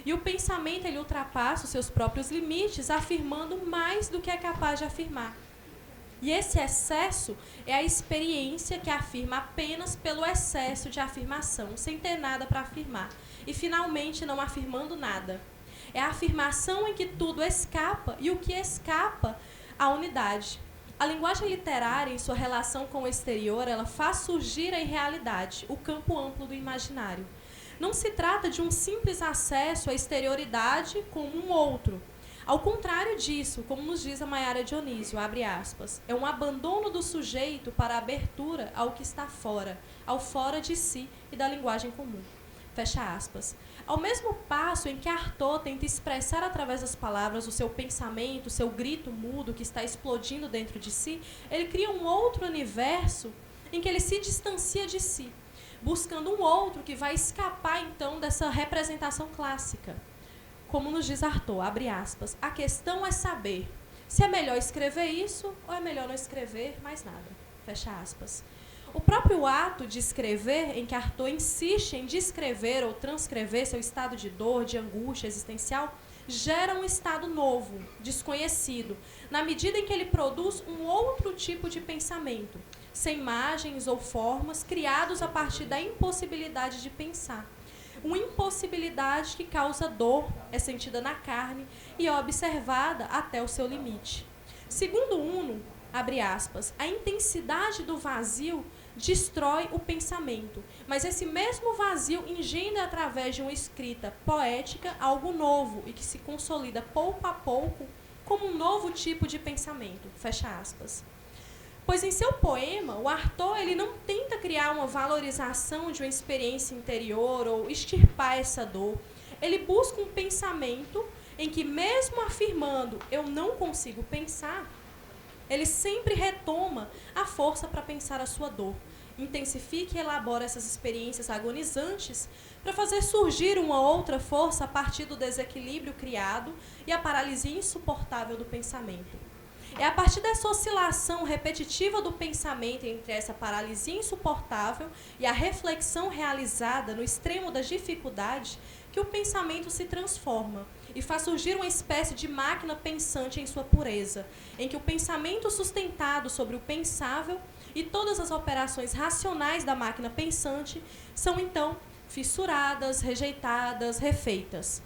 E o pensamento ele ultrapassa os seus próprios limites, afirmando mais do que é capaz de afirmar. E esse excesso é a experiência que afirma apenas pelo excesso de afirmação, sem ter nada para afirmar. E, finalmente, não afirmando nada. É a afirmação em que tudo escapa e o que escapa, a unidade. A linguagem literária, em sua relação com o exterior, ela faz surgir a irrealidade, o campo amplo do imaginário. Não se trata de um simples acesso à exterioridade como um outro. Ao contrário disso, como nos diz a Maiara Dionísio, abre aspas, é um abandono do sujeito para a abertura ao que está fora, ao fora de si e da linguagem comum. Fecha aspas. Ao mesmo passo em que Artaud tenta expressar através das palavras o seu pensamento, o seu grito mudo que está explodindo dentro de si, ele cria um outro universo em que ele se distancia de si, buscando um outro que vai escapar, então, dessa representação clássica. Como nos diz Artaud, abre aspas, a questão é saber se é melhor escrever isso ou é melhor não escrever mais nada. Fecha aspas. O próprio ato de escrever, em que Artaud insiste em descrever ou transcrever seu estado de dor, de angústia existencial, gera um estado novo, desconhecido, na medida em que ele produz um outro tipo de pensamento, sem imagens ou formas, criados a partir da impossibilidade de pensar. Uma impossibilidade que causa dor, é sentida na carne e é observada até o seu limite. Segundo Uno, abre aspas, a intensidade do vazio destrói o pensamento, mas esse mesmo vazio engendra através de uma escrita poética algo novo e que se consolida pouco a pouco como um novo tipo de pensamento, fecha aspas. Pois em seu poema, o Artaud ele não tenta criar uma valorização de uma experiência interior ou extirpar essa dor. Ele busca um pensamento em que, mesmo afirmando eu não consigo pensar, ele sempre retoma a força para pensar a sua dor. Intensifica e elabora essas experiências agonizantes para fazer surgir uma outra força a partir do desequilíbrio criado e a paralisia insuportável do pensamento. É a partir dessa oscilação repetitiva do pensamento entre essa paralisia insuportável e a reflexão realizada no extremo das dificuldades que o pensamento se transforma e faz surgir uma espécie de máquina pensante em sua pureza, em que o pensamento sustentado sobre o pensável e todas as operações racionais da máquina pensante são, então, fissuradas, rejeitadas, refeitas.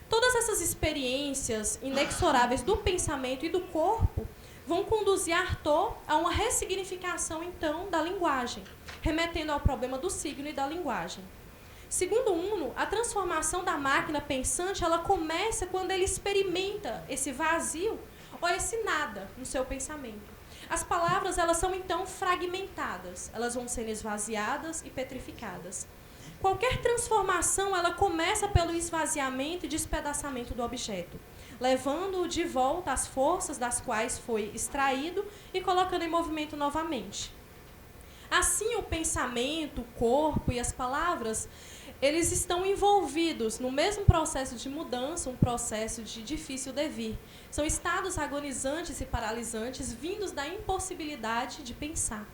Todas essas experiências inexoráveis do pensamento e do corpo vão conduzir Artaud a uma ressignificação, então, da linguagem, remetendo ao problema do signo e da linguagem. Segundo Uno, a transformação da máquina pensante ela começa quando ele experimenta esse vazio ou esse nada no seu pensamento. As palavras elas são, então, fragmentadas, elas vão sendo esvaziadas e petrificadas. Qualquer transformação ela começa pelo esvaziamento e despedaçamento do objeto, levando-o de volta às forças das quais foi extraído e colocando em movimento novamente. Assim, o pensamento, o corpo e as palavras, eles estão envolvidos no mesmo processo de mudança, um processo de difícil devir. São estados agonizantes e paralisantes vindos da impossibilidade de pensar.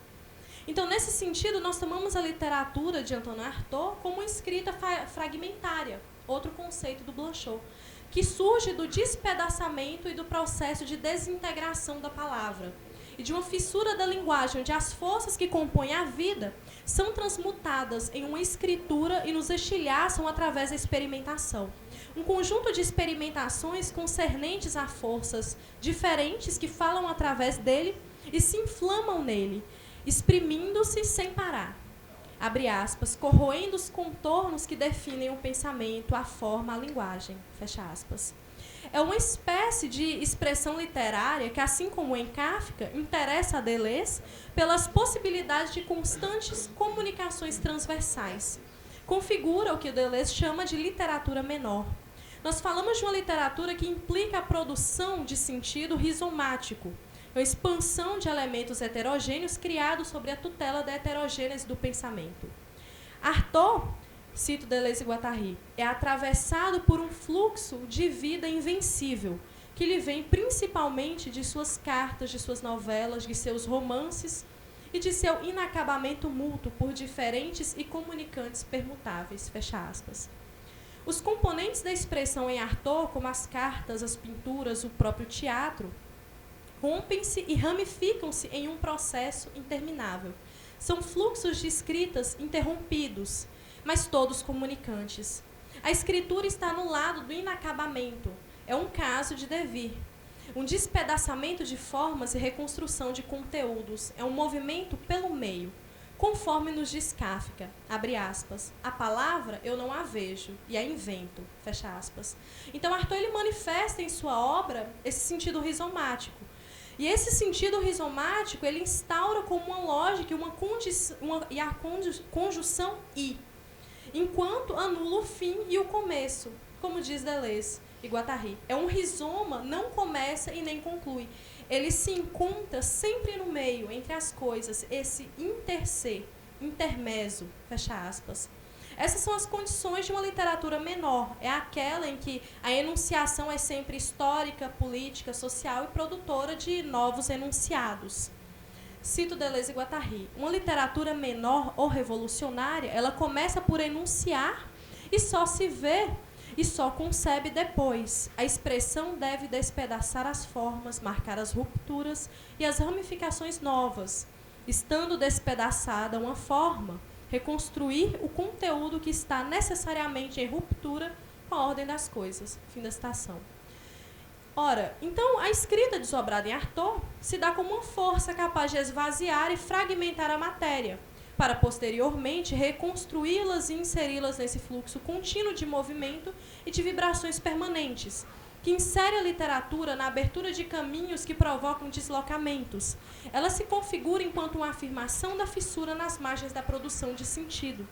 Então, nesse sentido, nós tomamos a literatura de Antonin Artaud como escrita fragmentária, outro conceito do Blanchot, que surge do despedaçamento e do processo de desintegração da palavra, e de uma fissura da linguagem, onde as forças que compõem a vida são transmutadas em uma escritura e nos estilhaçam através da experimentação. Um conjunto de experimentações concernentes a forças diferentes que falam através dele e se inflamam nele, exprimindo-se sem parar. Abre aspas, corroendo os contornos que definem o pensamento, a forma, a linguagem. Fecha aspas. É uma espécie de expressão literária que, assim como em Kafka, interessa a Deleuze pelas possibilidades de constantes comunicações transversais. Configura o que Deleuze chama de literatura menor. Nós falamos de uma literatura que implica a produção de sentido rizomático, a expansão de elementos heterogêneos criados sobre a tutela da heterogênese do pensamento. Artaud, cito Deleuze e Guattari, é atravessado por um fluxo de vida invencível, que lhe vem principalmente de suas cartas, de suas novelas, de seus romances e de seu inacabamento mútuo por diferentes e comunicantes permutáveis. Fecha aspas. Os componentes da expressão em Artaud, como as cartas, as pinturas, o próprio teatro, rompem-se e ramificam-se em um processo interminável. São fluxos de escritas interrompidos, mas todos comunicantes. A escritura está no lado do inacabamento. É um caso de devir. Um despedaçamento de formas e reconstrução de conteúdos. É um movimento pelo meio. Conforme nos diz Kafka, abre aspas, a palavra eu não a vejo e a invento, fecha aspas. Então, Artaud ele manifesta em sua obra esse sentido rizomático. E esse sentido rizomático ele instaura como uma lógica e a conjunção e, enquanto anula o fim e o começo, como diz Deleuze e Guattari. É um rizoma, não começa e nem conclui. Ele se encontra sempre no meio, entre as coisas, esse interser, intermezzo, fecha aspas. Essas são as condições de uma literatura menor. É aquela em que a enunciação é sempre histórica, política, social e produtora de novos enunciados. Cito Deleuze e Guattari. Uma literatura menor ou revolucionária, ela começa por enunciar e só se vê e só concebe depois. A expressão deve despedaçar as formas, marcar as rupturas e as ramificações novas. estando despedaçada uma forma, reconstruir o conteúdo que está necessariamente em ruptura com a ordem das coisas. Fim da citação. Ora, então a escrita desobrada em Artaud se dá como uma força capaz de esvaziar e fragmentar a matéria, para posteriormente reconstruí-las e inseri-las nesse fluxo contínuo de movimento e de vibrações permanentes, que insere a literatura na abertura de caminhos que provocam deslocamentos. Ela se configura enquanto uma afirmação da fissura nas margens da produção de sentido.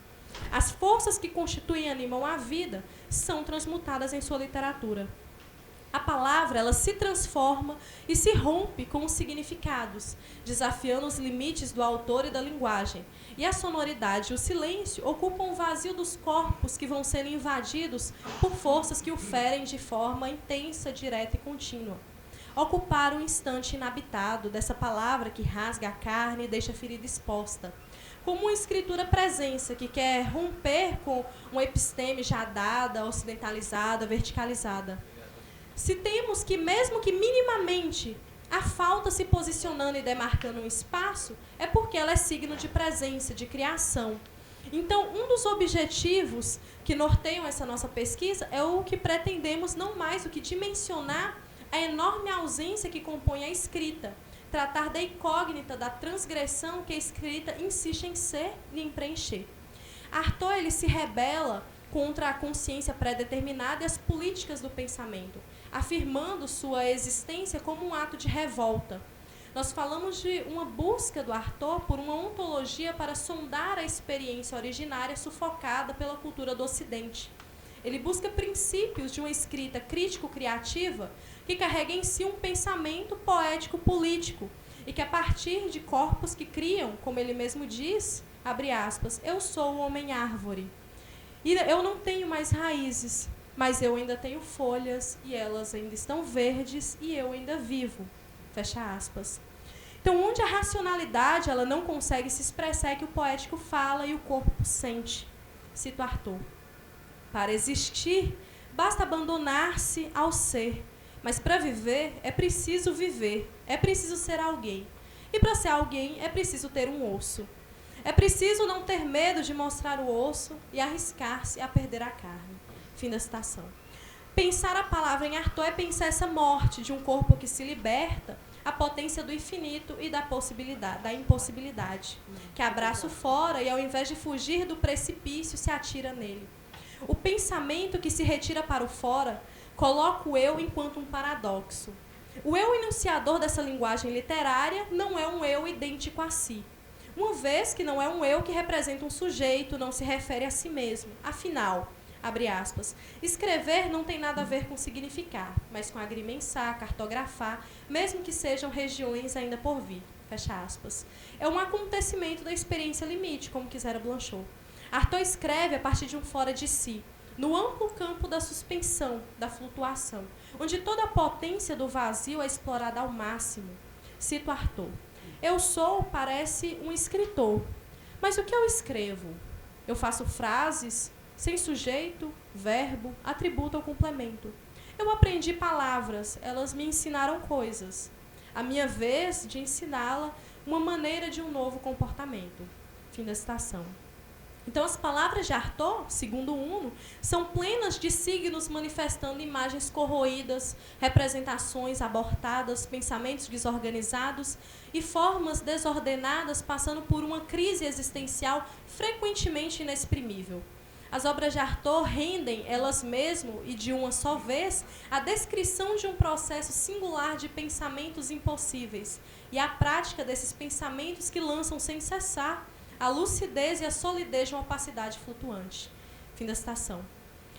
As forças que constituem e animam a vida são transmutadas em sua literatura. A palavra, ela se transforma e se rompe com os significados, desafiando os limites do autor e da linguagem. E a sonoridade e o silêncio ocupam o vazio dos corpos que vão sendo invadidos por forças que o ferem de forma intensa, direta e contínua. Ocupar um instante inabitado dessa palavra que rasga a carne e deixa a ferida exposta. Como uma escritura presença que quer romper com uma episteme já dada, ocidentalizada, verticalizada. Se temos que, mesmo que minimamente, a falta se posicionando e demarcando um espaço, é porque ela é signo de presença, de criação. Então, um dos objetivos que norteiam essa nossa pesquisa é o que pretendemos não mais do que dimensionar a enorme ausência que compõe a escrita, tratar da incógnita, da transgressão que a escrita insiste em ser e em preencher. Artaud, ele se rebela contra a consciência pré-determinada e as políticas do pensamento, afirmando sua existência como um ato de revolta. Nós falamos de uma busca do Artaud por uma ontologia para sondar a experiência originária sufocada pela cultura do Ocidente. Ele busca princípios de uma escrita crítico-criativa que carrega em si um pensamento poético-político e que, a partir de corpos que criam, como ele mesmo diz, abre aspas, eu sou o homem-árvore. E eu não tenho mais raízes, mas eu ainda tenho folhas e elas ainda estão verdes e eu ainda vivo. Fecha aspas. Então, onde a racionalidade ela não consegue se expressar é que o poético fala e o corpo sente. Cito Artaud. Para existir, basta abandonar-se ao ser. Mas para viver, é preciso viver. É preciso ser alguém. E para ser alguém, é preciso ter um osso. É preciso não ter medo de mostrar o osso e arriscar-se a perder a carne. Fim da citação. Pensar a palavra em Artaud é pensar essa morte de um corpo que se liberta, a potência do infinito e da possibilidade, da impossibilidade, que abraça o fora e, ao invés de fugir do precipício, se atira nele. O pensamento que se retira para o fora coloca o eu enquanto um paradoxo. O eu enunciador dessa linguagem literária não é um eu idêntico a si, uma vez que não é um eu que representa um sujeito, não se refere a si mesmo. Afinal, abre aspas, escrever não tem nada a ver com significar, mas com agrimensar, cartografar, mesmo que sejam regiões ainda por vir. Fecha aspas. É um acontecimento da experiência limite, como quisera Blanchot. Artaud escreve a partir de um fora de si, no amplo campo da suspensão, da flutuação, onde toda a potência do vazio é explorada ao máximo. Cito Artaud. Eu sou, parece, um escritor, mas o que eu escrevo? Eu faço frases sem sujeito, verbo, atributo ou complemento. Eu aprendi palavras, elas me ensinaram coisas. A minha vez de ensiná-la uma maneira de um novo comportamento. Fim da citação. Então, as palavras de Artaud, segundo Uno, são plenas de signos manifestando imagens corroídas, representações abortadas, pensamentos desorganizados e formas desordenadas passando por uma crise existencial frequentemente inexprimível. As obras de Artaud rendem, elas mesmas e de uma só vez, a descrição de um processo singular de pensamentos impossíveis e a prática desses pensamentos que lançam sem cessar a lucidez e a solidez de uma opacidade flutuante. Fim da citação.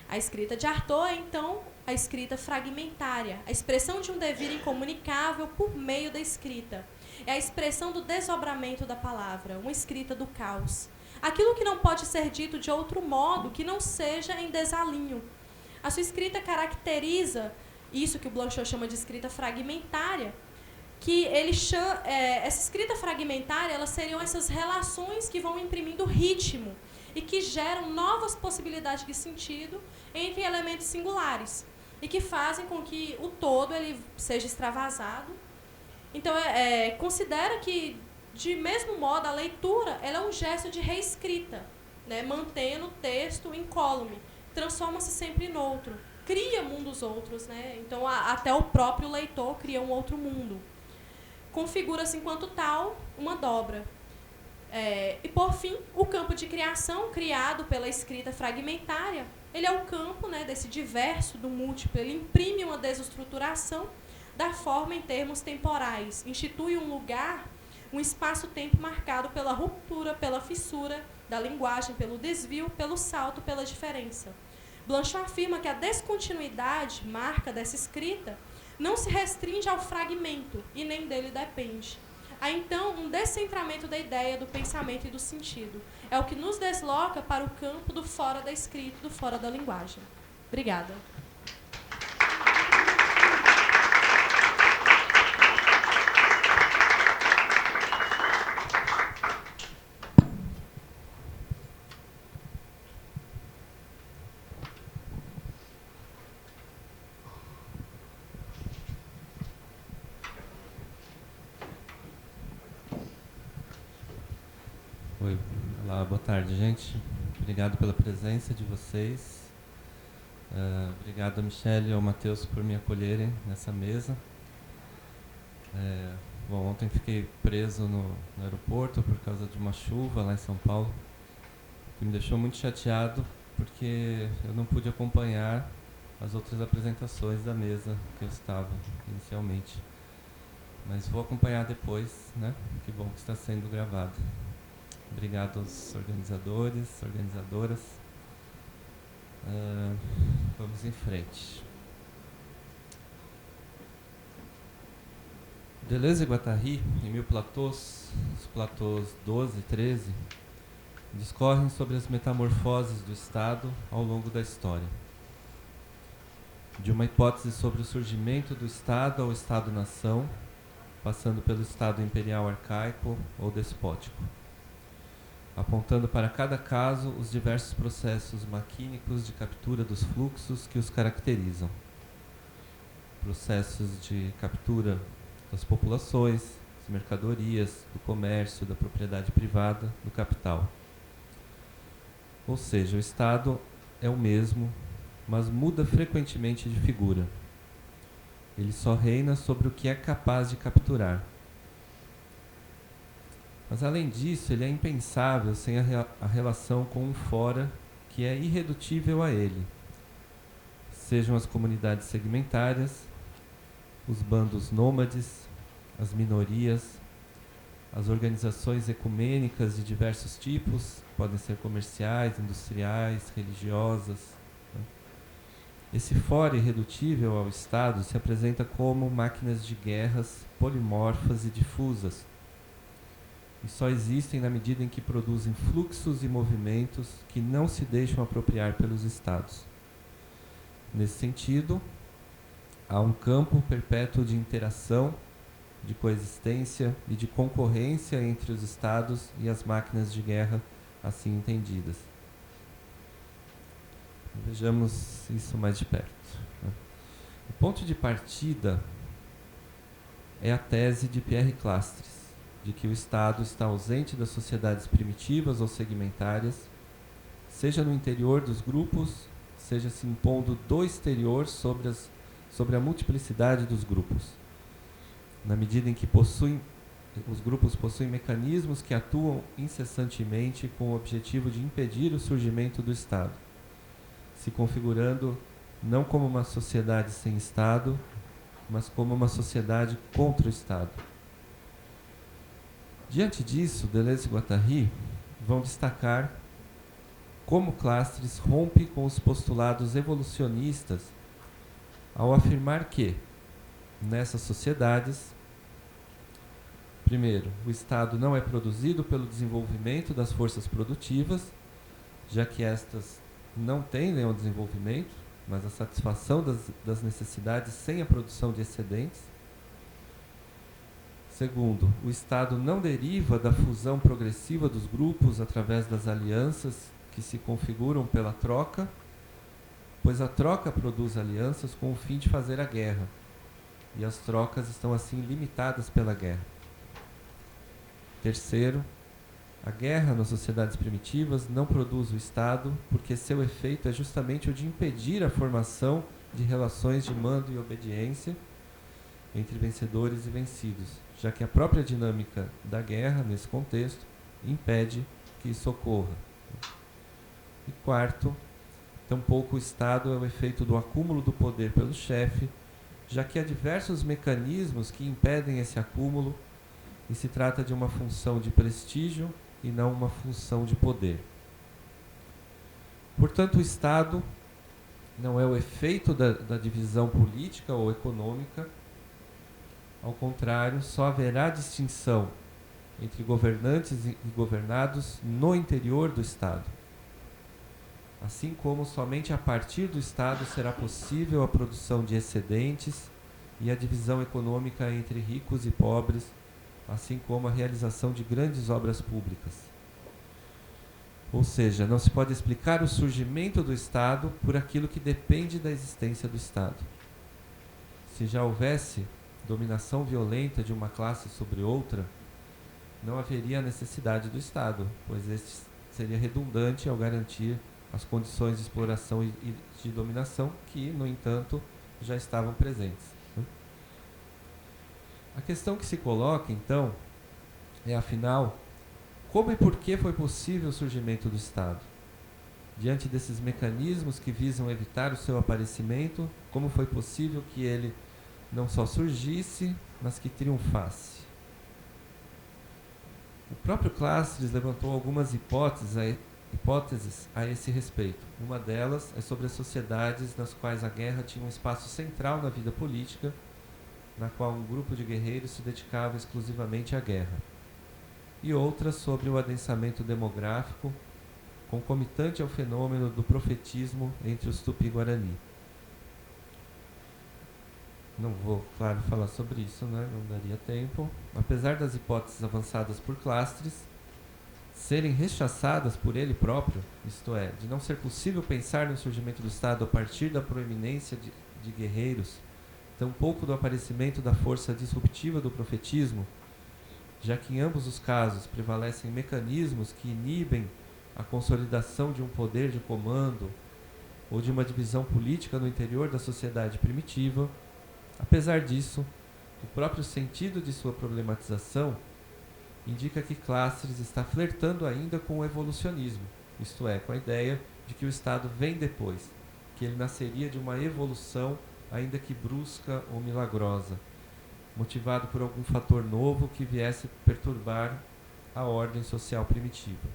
A escrita de Artaud é, então, a escrita fragmentária, a expressão de um devir incomunicável por meio da escrita. É a expressão do desdobramento da palavra, uma escrita do caos. Aquilo que não pode ser dito de outro modo que não seja em desalinho. A sua escrita caracteriza isso que o Blanchot chama de escrita fragmentária, que ele chama, essa escrita fragmentária, elas seriam essas relações que vão imprimindo ritmo e que geram novas possibilidades de sentido entre elementos singulares e que fazem com que o todo ele seja extravasado. Então, considera que De mesmo modo, a leitura ela é um gesto de reescrita, né? Mantendo o texto incólume, transforma-se sempre em outro, cria mundos outros, né? Então até o próprio leitor cria um outro mundo. Configura-se enquanto tal uma dobra. E por fim, o campo de criação criado pela escrita fragmentária, ele é o campo, né, desse diverso, do múltiplo, ele imprime uma desestruturação da forma em termos temporais, institui um lugar, um espaço-tempo marcado pela ruptura, pela fissura da linguagem, pelo desvio, pelo salto, pela diferença. Blanchot afirma que a descontinuidade, marca dessa escrita, não se restringe ao fragmento e nem dele depende. Há, então, um descentramento da ideia, do pensamento e do sentido. É o que nos desloca para o campo do fora da escrita, do fora da linguagem. Obrigada. Oi, olá, boa tarde, gente. Obrigado pela presença de vocês. Obrigado a Michelle e ao Matheus por me acolherem nessa mesa. Bom, ontem fiquei preso no aeroporto por causa de uma chuva lá em São Paulo, que me deixou muito chateado porque eu não pude acompanhar as outras apresentações da mesa que eu estava inicialmente. Mas vou acompanhar depois, né? Que bom que está sendo gravado. Obrigado aos organizadores, organizadoras. Vamos em frente. Deleuze e Guattari, em Mil Platôs, os platôs 12 e 13, discorrem sobre as metamorfoses do Estado ao longo da história. De uma hipótese sobre o surgimento do Estado ao Estado-nação, passando pelo Estado imperial arcaico ou despótico, apontando para cada caso os diversos processos maquínicos de captura dos fluxos que os caracterizam. Processos de captura das populações, das mercadorias, do comércio, da propriedade privada, do capital. Ou seja, o Estado é o mesmo, mas muda frequentemente de figura. Ele só reina sobre o que é capaz de capturar. Mas, além disso, ele é impensável sem a relação com um fora que é irredutível a ele. Sejam as comunidades segmentárias, os bandos nômades, as minorias, as organizações ecumênicas de diversos tipos, podem ser comerciais, industriais, religiosas. Esse fora irredutível ao Estado se apresenta como máquinas de guerras polimorfas e difusas, e só existem na medida em que produzem fluxos e movimentos que não se deixam apropriar pelos Estados. Nesse sentido, há um campo perpétuo de interação, de coexistência e de concorrência entre os Estados e as máquinas de guerra assim entendidas. Vejamos isso mais de perto. O ponto de partida é a tese de Pierre Clastres, de que o Estado está ausente das sociedades primitivas ou segmentárias, seja no interior dos grupos, seja se impondo do exterior sobre a multiplicidade dos grupos, na medida em que os grupos possuem mecanismos que atuam incessantemente com o objetivo de impedir o surgimento do Estado, se configurando não como uma sociedade sem Estado, mas como uma sociedade contra o Estado. Diante disso, Deleuze e Guattari vão destacar como Clastres rompe com os postulados evolucionistas ao afirmar que, nessas sociedades, primeiro, o Estado não é produzido pelo desenvolvimento das forças produtivas, já que estas não tendem ao desenvolvimento, mas a satisfação das necessidades sem a produção de excedentes. Segundo, o Estado não deriva da fusão progressiva dos grupos através das alianças que se configuram pela troca, pois a troca produz alianças com o fim de fazer a guerra, e as trocas estão assim limitadas pela guerra. Terceiro, a guerra nas sociedades primitivas não produz o Estado porque seu efeito é justamente o de impedir a formação de relações de mando e obediência entre vencedores e vencidos, já que a própria dinâmica da guerra, nesse contexto, impede que isso ocorra. E quarto, tampouco o Estado é o efeito do acúmulo do poder pelo chefe, já que há diversos mecanismos que impedem esse acúmulo e se trata de uma função de prestígio e não uma função de poder. Portanto, o Estado não é o efeito da divisão política ou econômica. Ao contrário, só haverá distinção entre governantes e governados no interior do Estado. Assim como somente a partir do Estado será possível a produção de excedentes e a divisão econômica entre ricos e pobres, assim como a realização de grandes obras públicas. Ou seja, não se pode explicar o surgimento do Estado por aquilo que depende da existência do Estado. Se já houvesse dominação violenta de uma classe sobre outra, não haveria necessidade do Estado, pois este seria redundante ao garantir as condições de exploração e de dominação que, no entanto, já estavam presentes. A questão que se coloca, então, é, afinal, como e por que foi possível o surgimento do Estado? Diante desses mecanismos que visam evitar o seu aparecimento, como foi possível que ele não só surgisse, mas que triunfasse? O próprio Clásteres levantou algumas hipóteses a esse respeito. Uma delas é sobre as sociedades nas quais a guerra tinha um espaço central na vida política, na qual um grupo de guerreiros se dedicava exclusivamente à guerra. E outra sobre o adensamento demográfico, concomitante ao fenômeno do profetismo entre os Tupi-Guarani. Não vou, claro, falar sobre isso, né? Não daria tempo. Apesar das hipóteses avançadas por Clásteres serem rechaçadas por ele próprio, isto é, de não ser possível pensar no surgimento do Estado a partir da proeminência de guerreiros, tampouco do aparecimento da força disruptiva do profetismo, já que em ambos os casos prevalecem mecanismos que inibem a consolidação de um poder de comando ou de uma divisão política no interior da sociedade primitiva. Apesar disso, o próprio sentido de sua problematização indica que Clásteres está flertando ainda com o evolucionismo, isto é, com a ideia de que o Estado vem depois, que ele nasceria de uma evolução ainda que brusca ou milagrosa, motivado por algum fator novo que viesse perturbar a ordem social primitiva.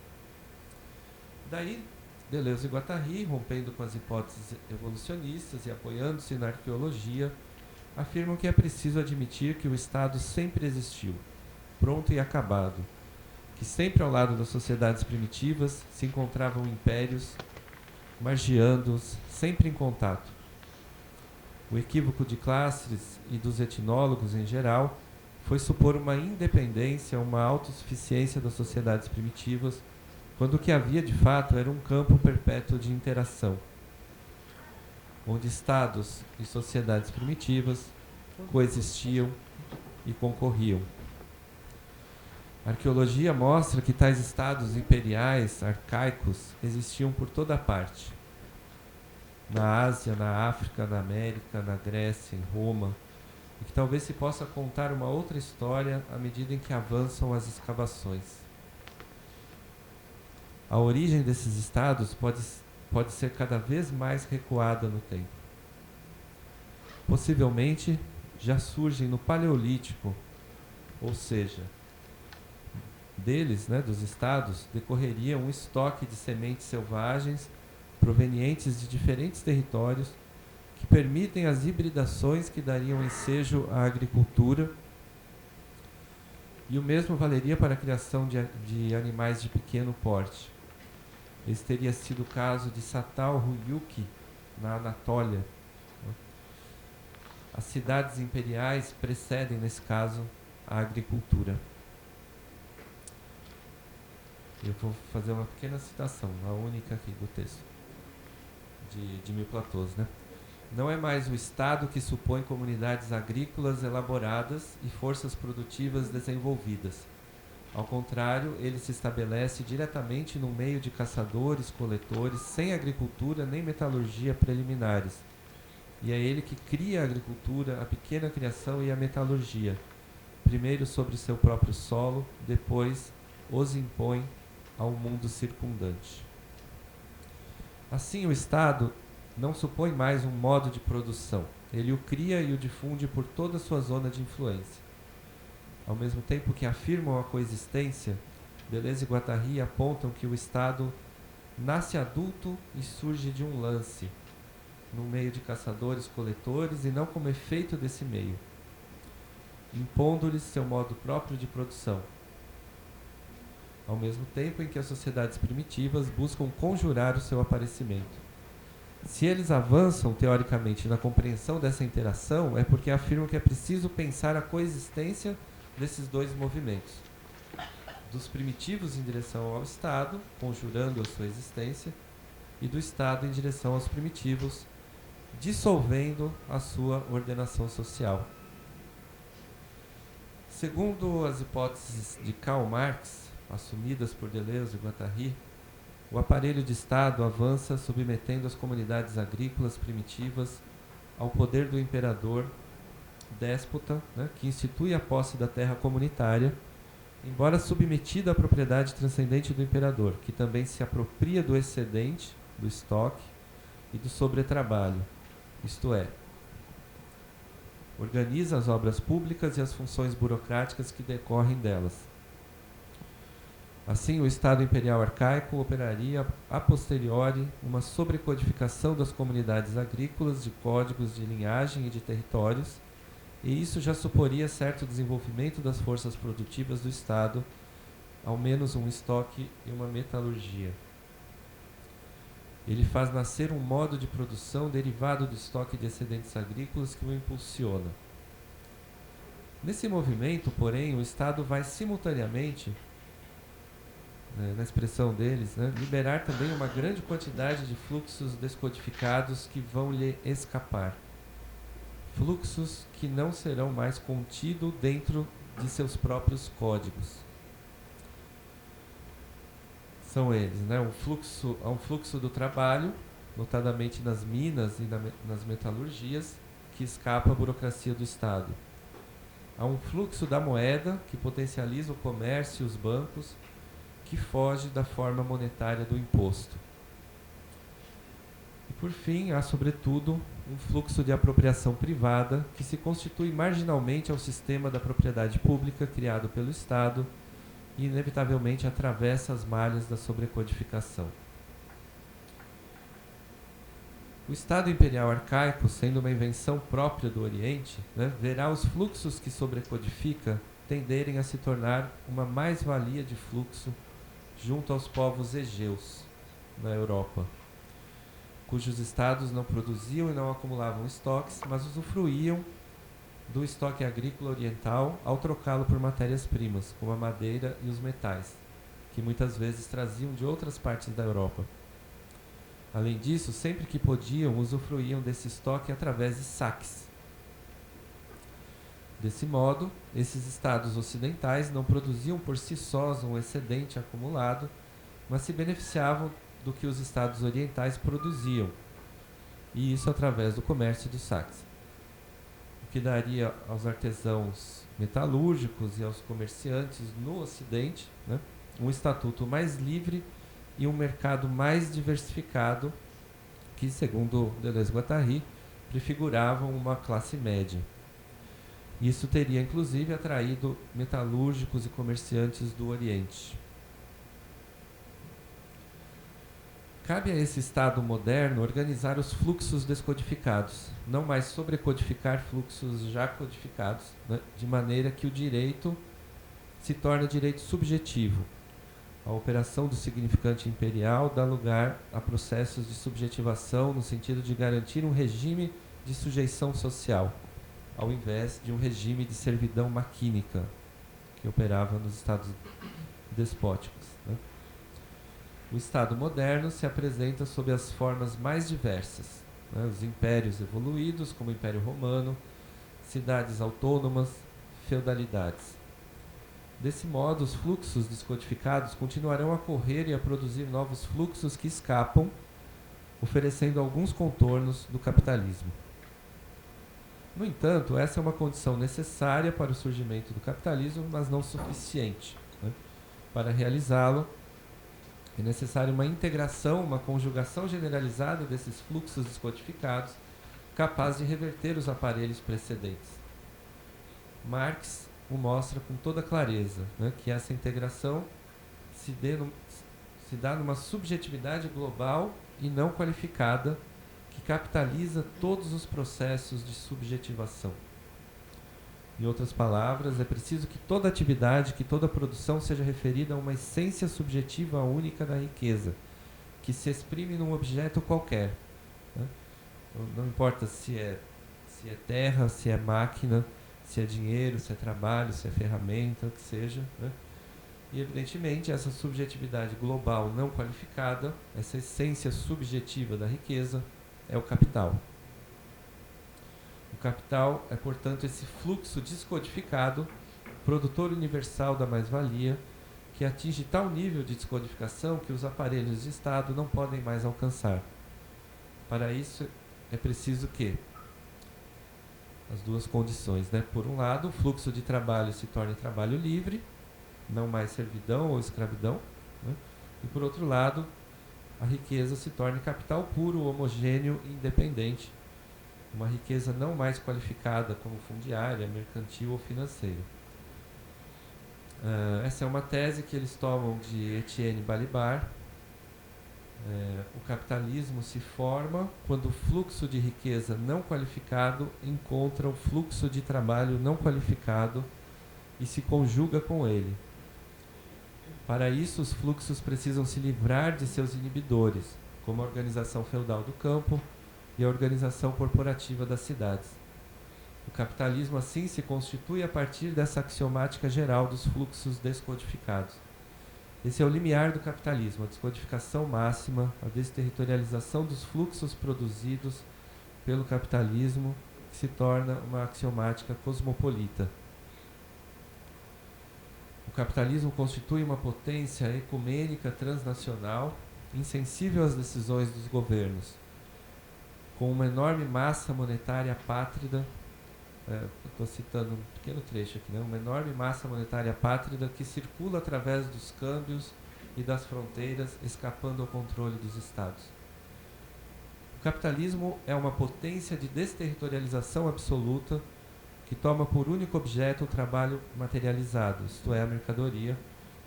Daí, Deleuze e Guattari, rompendo com as hipóteses evolucionistas e apoiando-se na arqueologia, afirmam que é preciso admitir que o Estado sempre existiu, pronto e acabado, que sempre ao lado das sociedades primitivas se encontravam impérios, margeando-os, sempre em contato. O equívoco de Clásteres e dos etnólogos em geral foi supor uma independência, uma autossuficiência das sociedades primitivas, quando o que havia de fato era um campo perpétuo de interação, onde estados e sociedades primitivas coexistiam e concorriam. A arqueologia mostra que tais estados imperiais arcaicos existiam por toda parte. Na Ásia, na África, na América, na Grécia, em Roma, e que talvez se possa contar uma outra história à medida em que avançam as escavações. A origem desses estados pode ser cada vez mais recuada no tempo. Possivelmente já surgem no Paleolítico, ou seja, deles, né, dos estados, decorreria um estoque de sementes selvagens provenientes de diferentes territórios que permitem as hibridações que dariam ensejo à agricultura, e o mesmo valeria para a criação de animais de pequeno porte. Esse teria sido o caso de Satal-Huyuk, na Anatólia. As cidades imperiais precedem, nesse caso, a agricultura. Eu vou fazer uma pequena citação, a única aqui do texto, de Mil Platôs, né? Não é mais o Estado que supõe comunidades agrícolas elaboradas e forças produtivas desenvolvidas, Ao contrário, ele se estabelece diretamente no meio de caçadores, coletores, sem agricultura nem metalurgia preliminares. E é ele que cria a agricultura, a pequena criação e a metalurgia, primeiro sobre seu próprio solo, depois os impõe ao mundo circundante. Assim, o Estado não supõe mais um modo de produção. Ele o cria e o difunde por toda a sua zona de influência. Ao mesmo tempo que afirmam a coexistência, Deleuze e Guattari apontam que o Estado nasce adulto e surge de um lance, no meio de caçadores-coletores e não como efeito desse meio, impondo-lhes seu modo próprio de produção, ao mesmo tempo em que as sociedades primitivas buscam conjurar o seu aparecimento. Se eles avançam, teoricamente, na compreensão dessa interação, é porque afirmam que é preciso pensar a coexistência desses dois movimentos, dos primitivos em direção ao Estado, conjurando a sua existência, e do Estado em direção aos primitivos, dissolvendo a sua ordenação social. Segundo as hipóteses de Karl Marx, assumidas por Deleuze e Guattari, o aparelho de Estado avança submetendo as comunidades agrícolas primitivas ao poder do imperador déspota, que institui a posse da terra comunitária, embora submetida à propriedade transcendente do imperador, que também se apropria do excedente, do estoque e do sobretrabalho, isto é, organiza as obras públicas e as funções burocráticas que decorrem delas. Assim, o Estado imperial arcaico operaria a posteriori uma sobrecodificação das comunidades agrícolas, de códigos de linhagem e de territórios, e isso já suporia certo desenvolvimento das forças produtivas do Estado, ao menos um estoque e uma metalurgia. Ele faz nascer um modo de produção derivado do estoque de excedentes agrícolas que o impulsiona. Nesse movimento, porém, o Estado vai simultaneamente, na expressão deles, liberar também uma grande quantidade de fluxos descodificados que vão lhe escapar. Fluxos que não serão mais contidos dentro de seus próprios códigos. São eles, há um fluxo do trabalho, notadamente nas minas e nas metalurgias, que escapa à burocracia do Estado. Há um fluxo da moeda, que potencializa o comércio e os bancos, que foge da forma monetária do imposto. E, por fim, há, sobretudo, um fluxo de apropriação privada, que se constitui marginalmente ao sistema da propriedade pública criado pelo Estado e, inevitavelmente, atravessa as malhas da sobrecodificação. O Estado imperial arcaico, sendo uma invenção própria do Oriente, verá os fluxos que sobrecodifica tenderem a se tornar uma mais-valia de fluxo junto aos povos egeus, na Europa, cujos estados não produziam e não acumulavam estoques, mas usufruíam do estoque agrícola oriental ao trocá-lo por matérias-primas, como a madeira e os metais, que muitas vezes traziam de outras partes da Europa. Além disso, sempre que podiam, usufruíam desse estoque através de saques. Desse modo, esses estados ocidentais não produziam por si sós um excedente acumulado, mas se beneficiavam do que os estados orientais produziam, e isso através do comércio e dos saques, o que daria aos artesãos metalúrgicos e aos comerciantes no Ocidente, um estatuto mais livre e um mercado mais diversificado, que, segundo Deleuze e Guattari, prefiguravam uma classe média. Isso teria, inclusive, atraído metalúrgicos e comerciantes do Oriente. Cabe a esse Estado moderno organizar os fluxos descodificados, não mais sobrecodificar fluxos já codificados, de maneira que o direito se torne direito subjetivo. A operação do significante imperial dá lugar a processos de subjetivação no sentido de garantir um regime de sujeição social, ao invés de um regime de servidão maquínica, que operava nos estados despóticos. O Estado moderno se apresenta sob as formas mais diversas. Os impérios evoluídos, como o Império Romano, cidades autônomas, feudalidades. Desse modo, os fluxos descodificados continuarão a correr e a produzir novos fluxos que escapam, oferecendo alguns contornos do capitalismo. No entanto, essa é uma condição necessária para o surgimento do capitalismo, mas não suficiente, né? Para realizá-lo, é necessária uma integração, uma conjugação generalizada desses fluxos descodificados, capaz de reverter os aparelhos precedentes. Marx o mostra com toda clareza, né, que essa integração se dá numa subjetividade global e não qualificada, que capitaliza todos os processos de subjetivação. Em outras palavras, é preciso que toda atividade, que toda produção seja referida a uma essência subjetiva única da riqueza, que se exprime num objeto qualquer, né? Não importa se é terra, se é máquina, se é dinheiro, se é trabalho, se é ferramenta, o que seja, né? E, evidentemente, essa subjetividade global não qualificada, essa essência subjetiva da riqueza, é o capital. O capital é, portanto, esse fluxo descodificado, produtor universal da mais-valia, que atinge tal nível de descodificação que os aparelhos de Estado não podem mais alcançar. Para isso, é preciso que as duas condições, né? Por um lado, o fluxo de trabalho se torne trabalho livre, não mais servidão ou escravidão, né? E, por outro lado, a riqueza se torne capital puro, homogêneo e independente, uma riqueza não mais qualificada como fundiária, mercantil ou financeira. Essa é uma tese que eles tomam de Etienne Balibar. O capitalismo se forma quando o fluxo de riqueza não qualificado encontra o fluxo de trabalho não qualificado e se conjuga com ele. Para isso, os fluxos precisam se livrar de seus inibidores, como a organização feudal do campo e a organização corporativa das cidades. O capitalismo, assim, se constitui a partir dessa axiomática geral dos fluxos descodificados. Esse é o limiar do capitalismo, a descodificação máxima, a desterritorialização dos fluxos produzidos pelo capitalismo, que se torna uma axiomática cosmopolita. O capitalismo constitui uma potência ecumênica transnacional, insensível às decisões dos governos, com uma enorme massa monetária pátrida. Estou citando um pequeno trecho aqui, né? Uma enorme massa monetária pátrida que circula através dos câmbios e das fronteiras, escapando ao controle dos estados. O capitalismo é uma potência de desterritorialização absoluta que toma por único objeto o trabalho materializado, isto é, a mercadoria,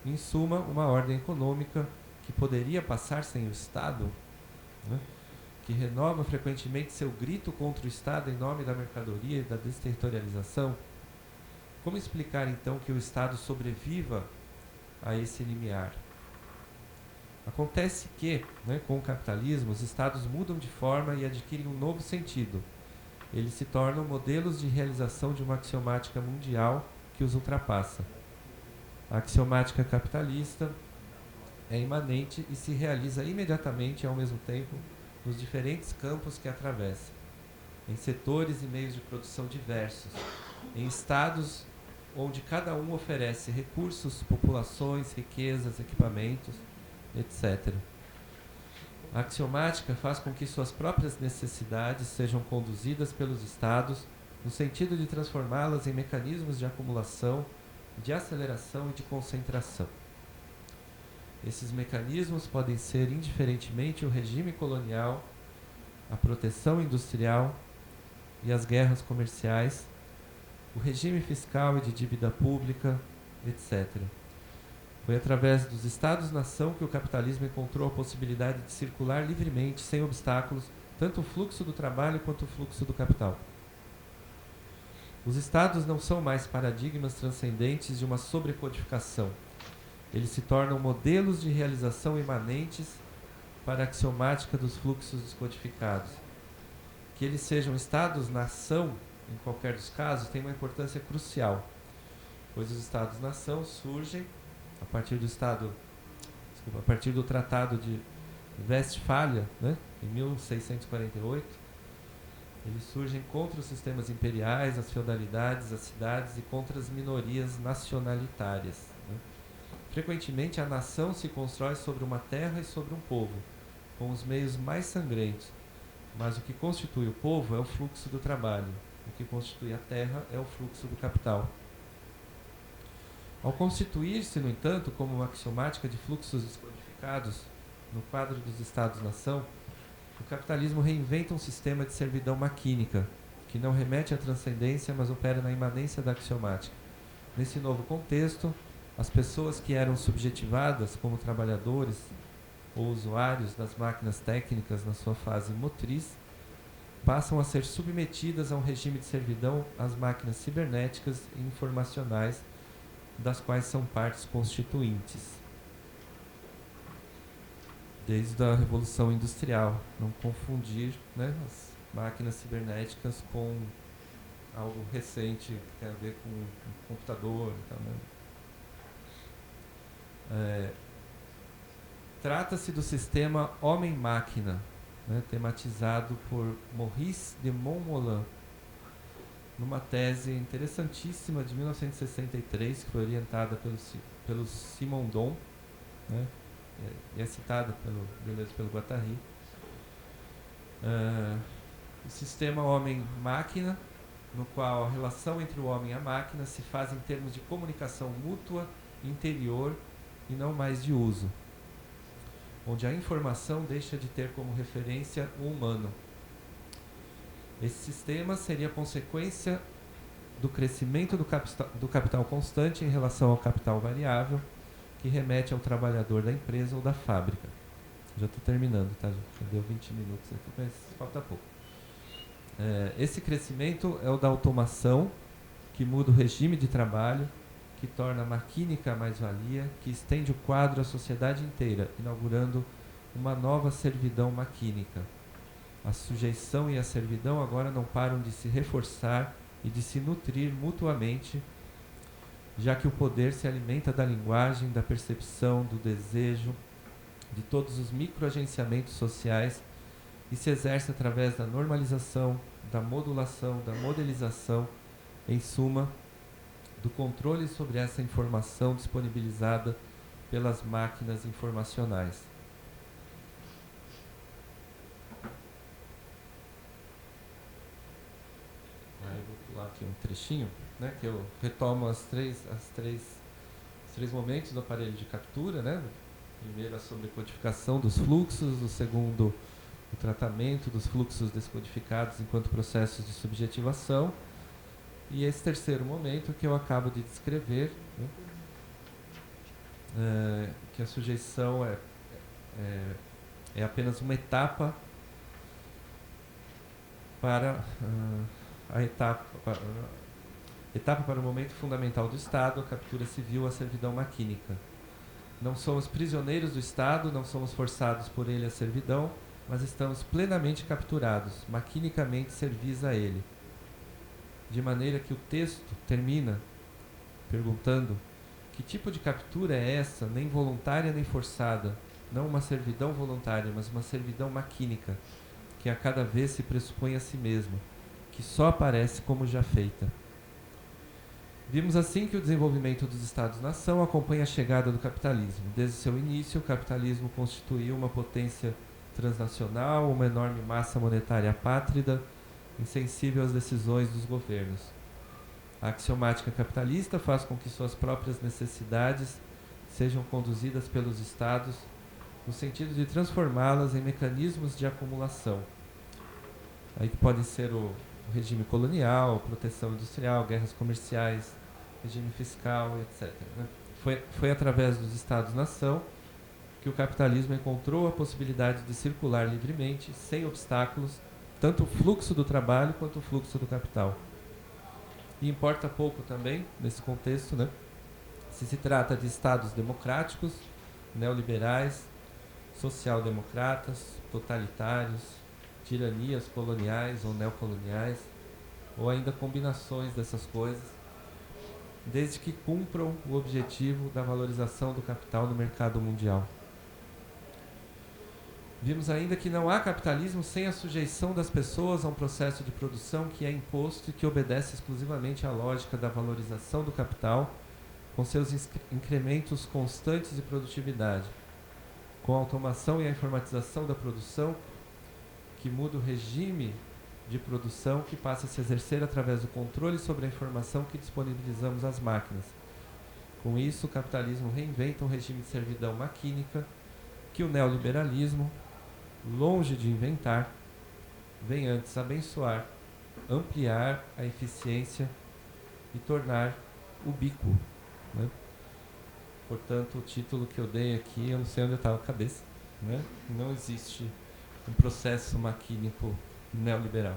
em suma, uma ordem econômica que poderia passar sem o Estado, né? Que renova frequentemente seu grito contra o Estado em nome da mercadoria e da desterritorialização. Como explicar, então, que o Estado sobreviva a esse limiar? Acontece que, né, com o capitalismo, os Estados mudam de forma e adquirem um novo sentido. Eles se tornam modelos de realização de uma axiomática mundial que os ultrapassa. A axiomática capitalista é imanente e se realiza imediatamente e ao mesmo tempo nos diferentes campos que atravessa, em setores e meios de produção diversos, em estados onde cada um oferece recursos, populações, riquezas, equipamentos, etc. A axiomática faz com que suas próprias necessidades sejam conduzidas pelos estados no sentido de transformá-las em mecanismos de acumulação, de aceleração e de concentração. Esses mecanismos podem ser indiferentemente o regime colonial, a proteção industrial e as guerras comerciais, o regime fiscal e de dívida pública, etc. Foi através dos Estados-nação que o capitalismo encontrou a possibilidade de circular livremente, sem obstáculos, tanto o fluxo do trabalho quanto o fluxo do capital. Os Estados não são mais paradigmas transcendentes de uma sobrecodificação. Eles se tornam modelos de realização imanentes para a axiomática dos fluxos descodificados. Que eles sejam Estados-nação, em qualquer dos casos, tem uma importância crucial, pois os Estados-nação surgem a partir do Tratado de Westfália, né, em 1648, Eles surgem contra os sistemas imperiais, as feudalidades, as cidades e contra as minorias nacionalitárias, né? Frequentemente, a nação se constrói sobre uma terra e sobre um povo, com os meios mais sangrentos. Mas o que constitui o povo é o fluxo do trabalho. O que constitui a terra é o fluxo do capital. Ao constituir-se, no entanto, como uma axiomática de fluxos descodificados no quadro dos Estados-nação, o capitalismo reinventa um sistema de servidão maquínica, que não remete à transcendência, mas opera na imanência da axiomática. Nesse novo contexto, as pessoas que eram subjetivadas como trabalhadores ou usuários das máquinas técnicas na sua fase motriz passam a ser submetidas a um regime de servidão às máquinas cibernéticas e informacionais, das quais são partes constituintes. Desde a Revolução Industrial, não confundir, né, as máquinas cibernéticas com algo recente que tem a ver com um computador e tal, né? Trata-se do sistema homem-máquina, né, tematizado por Maurice de Montmollin, numa tese interessantíssima de 1963, que foi orientada pelo Simondon, né, e é citada pelo Guattari. O sistema homem-máquina, no qual a relação entre o homem e a máquina se faz em termos de comunicação mútua, interior e não mais de uso, onde a informação deixa de ter como referência o humano. Esse sistema seria consequência do crescimento do capital constante em relação ao capital variável, que remete ao trabalhador da empresa ou da fábrica. Já estou terminando, tá? Já deu 20 minutos aqui, mas falta pouco. Esse crescimento é o da automação, que muda o regime de trabalho, que torna a maquínica a mais-valia, que estende o quadro à sociedade inteira, inaugurando uma nova servidão maquínica. A sujeição e a servidão agora não param de se reforçar e de se nutrir mutuamente, já que o poder se alimenta da linguagem, da percepção, do desejo, de todos os microagenciamentos sociais e se exerce através da normalização, da modulação, da modelização, em suma, do controle sobre essa informação disponibilizada pelas máquinas informacionais. Aí eu vou pular aqui um trechinho, né, que eu retomo os três momentos do aparelho de captura, né? Primeiro, a sobrecodificação dos fluxos, o segundo, o tratamento dos fluxos descodificados enquanto processos de subjetivação, e esse terceiro momento que eu acabo de descrever, né, que a sujeição é apenas uma etapa para a etapa para o momento fundamental do Estado, a captura civil, a servidão maquínica. Não somos prisioneiros do Estado, não somos forçados por ele à servidão, mas estamos plenamente capturados, maquinicamente servis a ele. De maneira que o texto termina perguntando: que tipo de captura é essa, nem voluntária nem forçada, não uma servidão voluntária, mas uma servidão maquínica, que a cada vez se pressupõe a si mesma, que só aparece como já feita. Vimos assim que o desenvolvimento dos Estados-nação acompanha a chegada do capitalismo. Desde seu início, o capitalismo constituiu uma potência transnacional, uma enorme massa monetária apátrida, insensível às decisões dos governos. A axiomática capitalista faz com que suas próprias necessidades sejam conduzidas pelos Estados no sentido de transformá-las em mecanismos de acumulação. Aí que podem ser o regime colonial, proteção industrial, guerras comerciais, regime fiscal, etc. Foi através dos Estados-nação que o capitalismo encontrou a possibilidade de circular livremente, sem obstáculos, tanto o fluxo do trabalho quanto o fluxo do capital. E importa pouco também, nesse contexto, né, se trata de Estados democráticos, neoliberais, social-democratas, totalitários, tiranias coloniais ou neocoloniais, ou ainda combinações dessas coisas, desde que cumpram o objetivo da valorização do capital no mercado mundial. Vimos ainda que não há capitalismo sem a sujeição das pessoas a um processo de produção que é imposto e que obedece exclusivamente à lógica da valorização do capital, com seus incrementos constantes de produtividade, com a automação e a informatização da produção, que muda o regime de produção que passa a se exercer através do controle sobre a informação que disponibilizamos às máquinas. Com isso, o capitalismo reinventa um regime de servidão maquínica que o neoliberalismo, longe de inventar, vem antes abençoar, ampliar a eficiência e tornar ubíquo. Né? Portanto, o título que eu dei aqui, eu não sei onde estava a cabeça. Né? Não existe um processo maquínico neoliberal.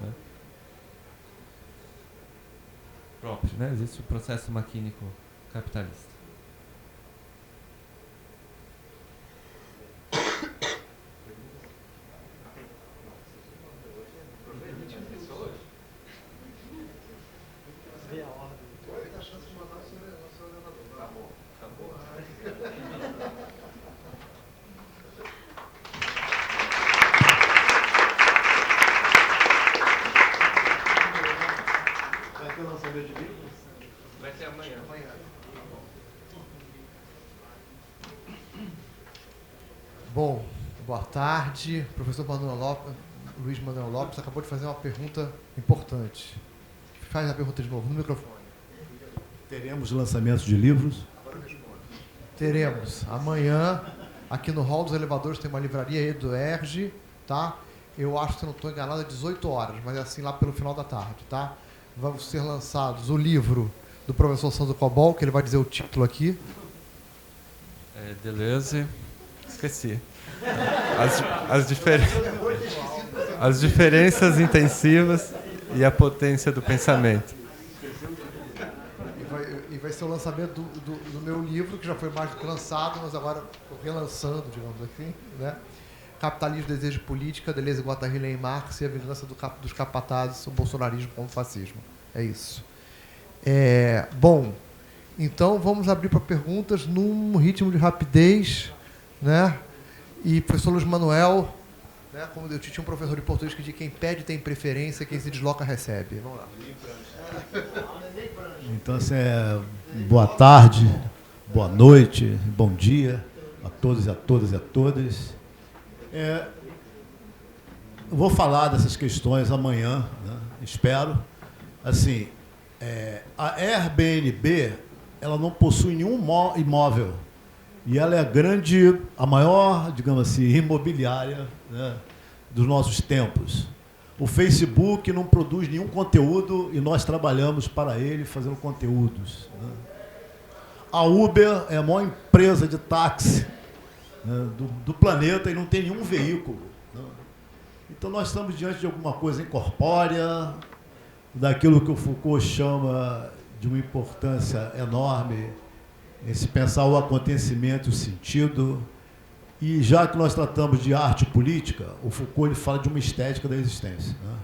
Né? Próprio, né? Existe o processo maquínico capitalista. Vai ter lançamento de livros? Vai ser amanhã. Bom, boa tarde. Professor Luiz Manuel Lopes acabou de fazer uma pergunta importante. Faz a pergunta de novo, no microfone. Teremos lançamentos de livros? Teremos. Amanhã, aqui no Hall dos Elevadores, tem uma livraria Eduerge, tá? Eu acho, se eu não estou enganado, é 18 horas, mas é assim lá pelo final da tarde, tá? Vão ser lançados o livro do professor Sandro Cobol, que ele vai dizer o título aqui. Deleuze. Esqueci. As diferenças intensivas e a potência do pensamento. E vai ser o lançamento do meu livro, que já foi mais do que lançado, mas agora estou relançando, digamos assim, né? Capitalismo, Desejo e Política, Deleuze, Guattari e Marx e a vingança dos capatazes, o bolsonarismo como fascismo. É isso. Bom, então vamos abrir para perguntas num ritmo de rapidez, né? E professor Luiz Manuel, né? Como eu tinha um professor de português que diz: quem pede tem preferência, quem se desloca recebe. Vamos lá. Então, assim, boa tarde, boa noite, bom dia a todos e a todas e a todas. Eu vou falar dessas questões amanhã, né? Espero. Assim, a Airbnb, ela não possui nenhum imóvel e ela é a maior, digamos assim, imobiliária, né, dos nossos tempos. O Facebook não produz nenhum conteúdo e nós trabalhamos para ele fazendo conteúdos. Né? A Uber é a maior empresa de táxi, né, do planeta e não tem nenhum veículo. Né? Então nós estamos diante de alguma coisa incorpórea, daquilo que o Foucault chama de uma importância enorme em se pensar o acontecimento e o sentido. E já que nós tratamos de arte política, o Foucault ele fala de uma estética da existência. Né?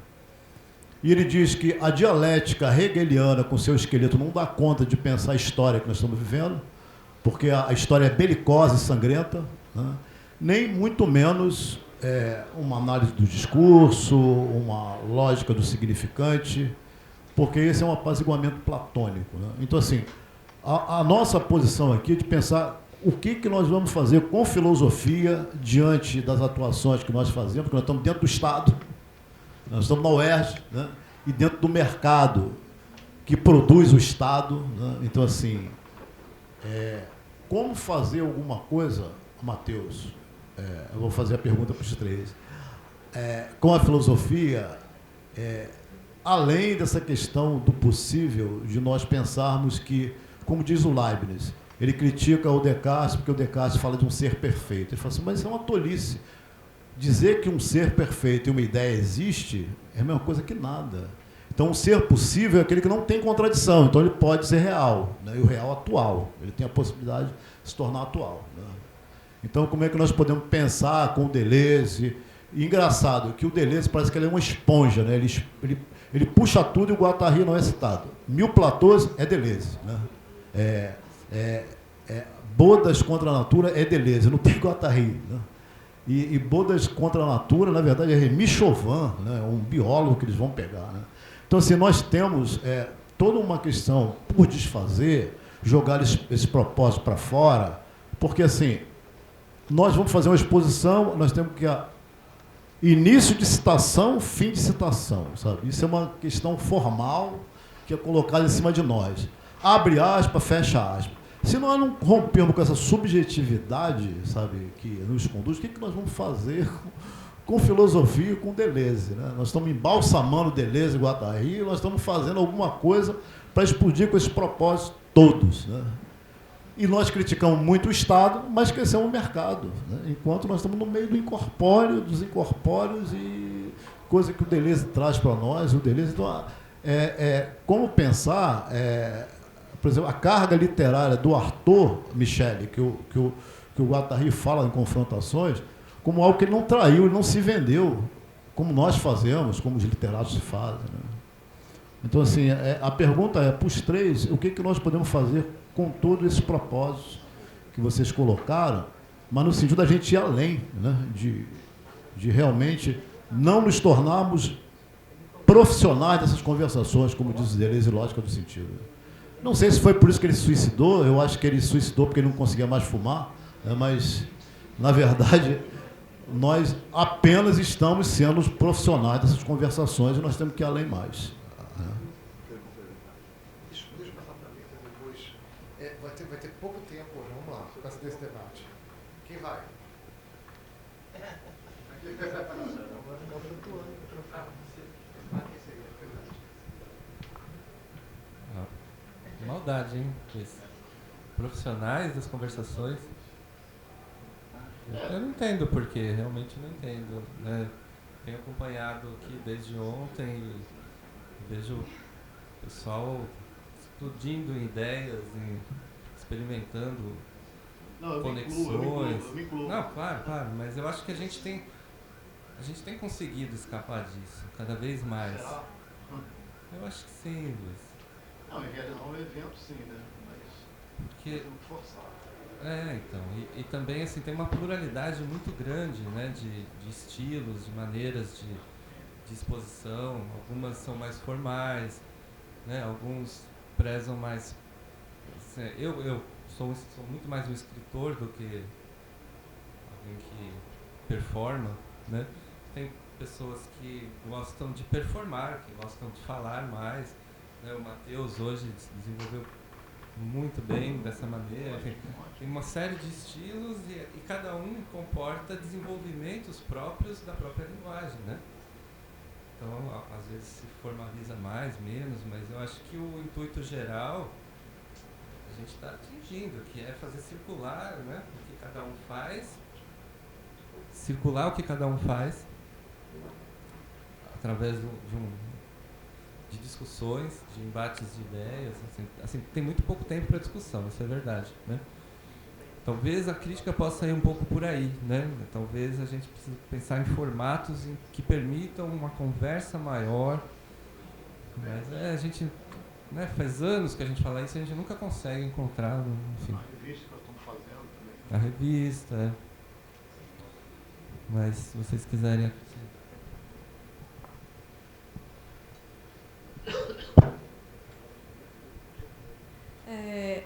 E ele diz que a dialética hegeliana com seu esqueleto não dá conta de pensar a história que nós estamos vivendo, porque a história é belicosa e sangrenta, né? Nem muito menos uma análise do discurso, uma lógica do significante, porque esse é um apaziguamento platônico. Né? Então, assim, a nossa posição aqui é de pensar o que nós vamos fazer com filosofia diante das atuações que nós fazemos, porque nós estamos dentro do Estado, nós estamos na UERJ, né? E dentro do mercado que produz o Estado. Né? Então, assim, como fazer alguma coisa, Matheus, eu vou fazer a pergunta para os três, com a filosofia, além dessa questão do possível, de nós pensarmos que, como diz o Leibniz, ele critica o Descartes, porque o Descartes fala de um ser perfeito. Ele fala assim, mas isso é uma tolice. Dizer que um ser perfeito e uma ideia existe é a mesma coisa que nada. Então, um ser possível é aquele que não tem contradição, então ele pode ser real, né? E o real atual. Ele tem a possibilidade de se tornar atual. Né? Então, como é que nós podemos pensar com o Deleuze? E engraçado, que o Deleuze parece que ele é uma esponja, né? Ele puxa tudo e o Guattari não é citado. 1000 Platôs é Deleuze. Né? Bodas contra a Natura é Deleuze, não tem Guattari. Né? E Bodas contra a Natura, na verdade, é Remy Chauvin, né? Um biólogo que eles vão pegar. Né? Então, assim, nós temos toda uma questão por desfazer, jogar esse propósito para fora, porque, assim, nós vamos fazer uma exposição, nós temos que... Início de citação, fim de citação, sabe? Isso é uma questão formal que é colocada em cima de nós. Abre aspas, fecha aspas. Se nós não rompermos com essa subjetividade, sabe, que nos conduz, o que nós vamos fazer com filosofia e com Deleuze? Né? Nós estamos embalsamando Deleuze e Guattari, nós estamos fazendo alguma coisa para explodir com esses propósitos todos. Né? E nós criticamos muito o Estado, mas esquecemos o mercado. Né? Enquanto nós estamos no meio do incorpóreo, dos incorpóreos e coisa que o Deleuze traz para nós. O Deleuze, então, como pensar... por exemplo, a carga literária do Arthur Michele, que o Guattari fala em Confrontações, como algo que ele não traiu, ele não se vendeu, como nós fazemos, como os literatos se fazem. Né? Então, assim, a pergunta é, para os três, o que nós podemos fazer com todos esses propósitos que vocês colocaram, mas no sentido da gente ir além, né? de realmente não nos tornarmos profissionais dessas conversações, como diz o Deleuze, lógica do sentido. Não sei se foi por isso que ele se suicidou, eu acho que ele se suicidou porque ele não conseguia mais fumar, né, mas, na verdade, nós apenas estamos sendo os profissionais dessas conversações e nós temos que ir além mais. Deixa eu passar para mim, depois. Vai ter pouco tempo hoje, vamos lá, por causa desse debate. Quem vai? Maldade, hein? Profissionais das conversações. Eu não entendo porquê, realmente não entendo. Né? Tenho acompanhado aqui desde ontem e vejo o pessoal explodindo em ideias, experimentando conexões. Eu me incluo. Não, claro, mas eu acho que a gente tem conseguido escapar disso cada vez mais. Será? Eu acho que sim, Luiz. Não, em realizar um evento, sim, né? Mas Porque, é muito forçado. então, e também assim, tem uma pluralidade muito grande, né, de estilos, de maneiras de exposição. Algumas são mais formais, né, alguns prezam mais... Assim, eu sou muito mais um escritor do que alguém que performa, né? Tem pessoas que gostam de performar, que gostam de falar mais. O Matheus hoje desenvolveu muito bem dessa maneira. Tem uma série de estilos e cada um comporta desenvolvimentos próprios da própria linguagem, né? Então, às vezes se formaliza mais, menos, mas eu acho que o intuito geral a gente está atingindo, que é fazer circular, né, o que cada um faz, circular o que cada um faz através de discussões, de embates de ideias. Assim, tem muito pouco tempo para discussão, isso é verdade, né? Talvez a crítica possa ir um pouco por aí, né? Talvez a gente precise pensar em formatos que permitam uma conversa maior. Mas a gente, né, faz anos que a gente fala isso e a gente nunca consegue encontrar, enfim. A revista que nós estamos fazendo também. A revista, Mas se vocês quiserem...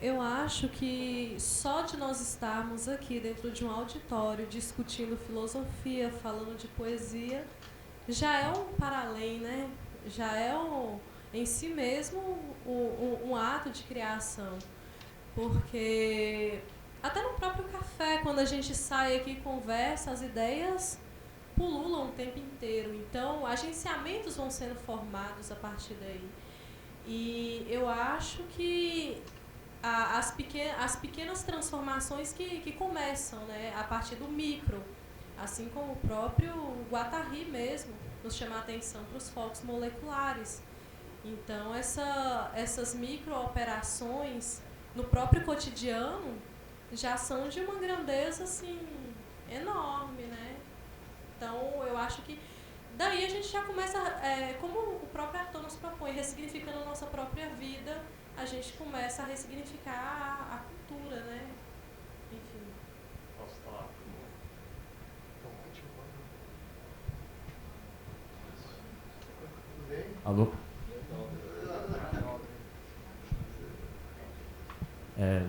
Eu acho que só de nós estarmos aqui dentro de um auditório discutindo filosofia, falando de poesia, já é um para além, né? Já é em si mesmo um ato de criação. Porque até no próprio café, quando a gente sai aqui e conversa, as ideias pululam o tempo inteiro. Então, agenciamentos vão sendo formados a partir daí. E eu acho que as pequenas transformações que começam, né, a partir do micro, assim como o próprio Guattari mesmo nos chama a atenção para os focos moleculares. Então, essas micro-operações no próprio cotidiano já são de uma grandeza assim, enorme, né? Então, eu acho que daí a gente já começa, como o próprio Arthur nos propõe, ressignificando a nossa própria vida, a gente começa a ressignificar a cultura, né? Enfim. Posso falar? Alô?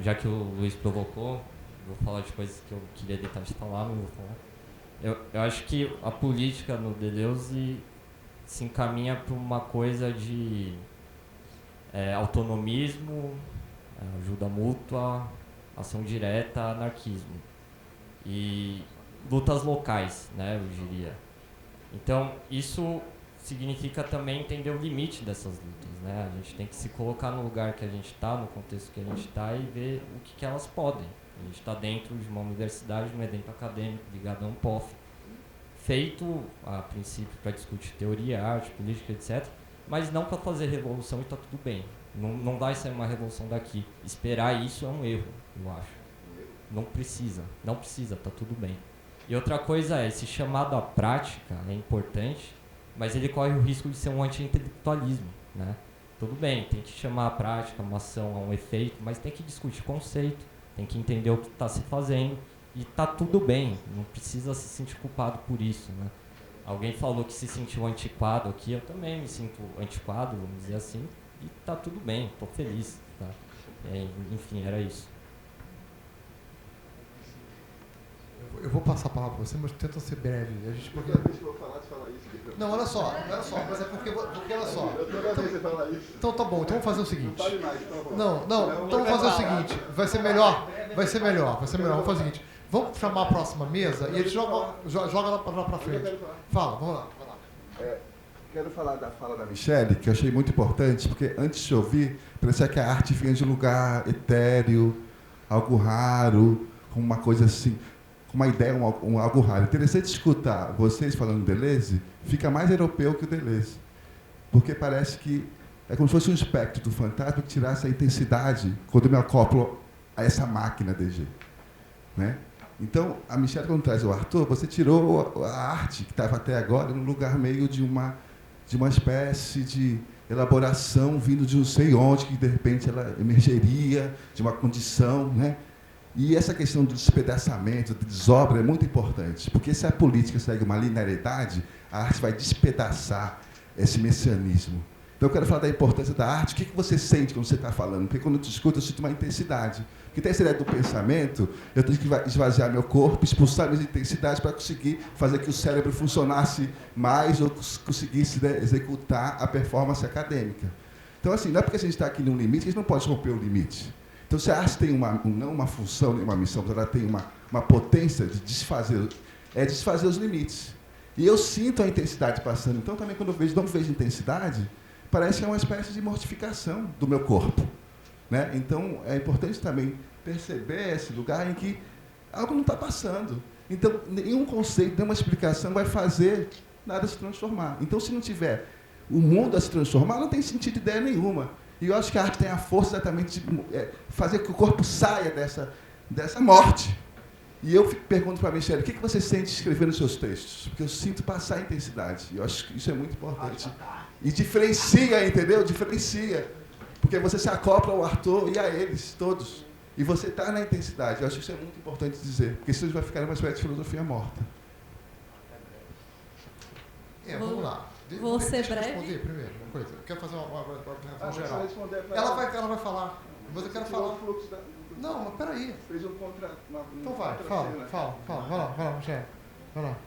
Já que o Luiz provocou, vou falar de coisas que eu queria deixar de falar, não vou falar. Eu acho que a política no Deleuze se encaminha para uma coisa de autonomismo, ajuda mútua, ação direta, anarquismo. E lutas locais, né, eu diria. Então, isso significa também entender o limite dessas lutas, né? A gente tem que se colocar no lugar que a gente está, no contexto que a gente está e ver o que elas podem. A gente está dentro de uma universidade, de um evento acadêmico ligado a um POF, feito, a princípio, para discutir teoria, arte, política, etc., mas não para fazer revolução e está tudo bem. Não vai sair uma revolução daqui. Esperar isso é um erro, eu acho. Não precisa, está tudo bem. E outra coisa é, esse chamado à prática é importante, mas ele corre o risco de ser um anti-intelectualismo, né? Tudo bem, tem que chamar a prática, uma ação, a um efeito, mas tem que discutir conceito, tem que entender o que está se fazendo, e está tudo bem, não precisa se sentir culpado por isso, né? Alguém falou que se sentiu antiquado aqui, eu também me sinto antiquado, vamos dizer assim, e está tudo bem, estou feliz, tá? Enfim, era isso. Eu vou passar a palavra para você, mas tenta ser breve. A gente porque... Não, olha só, mas é porque olha só. Então tá bom, então vamos fazer o seguinte. Não, então vamos fazer o seguinte, vai ser melhor. Vamos fazer o seguinte. Vamos chamar a próxima mesa e a gente joga lá para frente. Fala, vamos lá. Quero falar da fala da Michele, que eu achei muito importante, porque antes de ouvir, parecia que a arte vinha de um lugar etéreo, algo raro, com uma coisa assim, com uma ideia, algo raro. Interessante escutar vocês falando Deleuze, fica mais europeu que o Deleuze, porque parece que é como se fosse um espectro do fantasma que tirasse a intensidade quando eu me acoplo a essa máquina DG, né? Então, a Michele, quando traz o Arthur, você tirou a arte que estava até agora no lugar meio de uma espécie de elaboração vindo de não sei onde, que de repente ela emergeria de uma condição, né? E essa questão do despedaçamento, da desobra, é muito importante, porque se a política segue uma linearidade, a arte vai despedaçar esse messianismo. Então, eu quero falar da importância da arte. O que você sente quando você está falando? Porque quando eu te escuto, eu sinto uma intensidade. Porque tem essa ideia do pensamento, eu tenho que esvaziar meu corpo, expulsar minhas intensidades para conseguir fazer que o cérebro funcionasse mais ou conseguisse, né, executar a performance acadêmica. Então, assim, não é porque a gente está aqui num limite que a gente não pode romper o limite. Então, se a arte tem não uma função, nem uma missão, mas ela tem uma potência de desfazer os limites. E eu sinto a intensidade passando. Então, também, quando eu não vejo intensidade, parece que é uma espécie de mortificação do meu corpo, né? Então, é importante também perceber esse lugar em que algo não está passando. Então, nenhum conceito, nenhuma explicação vai fazer nada se transformar. Então, se não tiver o mundo a se transformar, não tem sentido ideia nenhuma. E eu acho que a arte tem a força exatamente de fazer que o corpo saia dessa morte. E eu pergunto para a Michele, o que você sente escrevendo seus textos? Porque eu sinto passar a intensidade. E eu acho que isso é muito importante. E diferencia, entendeu? Diferencia. Porque você se acopla ao Arthur e a eles, todos. E você está na intensidade. Eu acho que isso é muito importante dizer. Porque senão vai ficar uma espécie de filosofia morta. Vamos lá. Vou ser breve. Responder primeiro uma coisa. Eu quero fazer uma geral. Ela vai falar. Mas eu quero falar. Não, mas peraí. Fez um contra... Então vai, fala. Vai lá, Michele. Vai lá.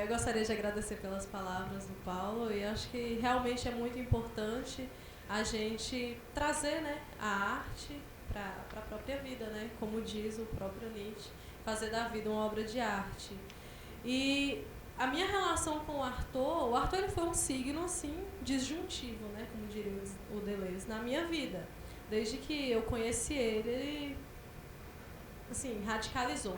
Eu gostaria de agradecer pelas palavras do Paulo e acho que realmente é muito importante a gente trazer, né, a arte para a própria vida, né, como diz o próprio Nietzsche, fazer da vida uma obra de arte. E a minha relação com o Arthur ele foi um signo assim disjuntivo, né, como diria o Deleuze, na minha vida. Desde que eu conheci ele assim, radicalizou.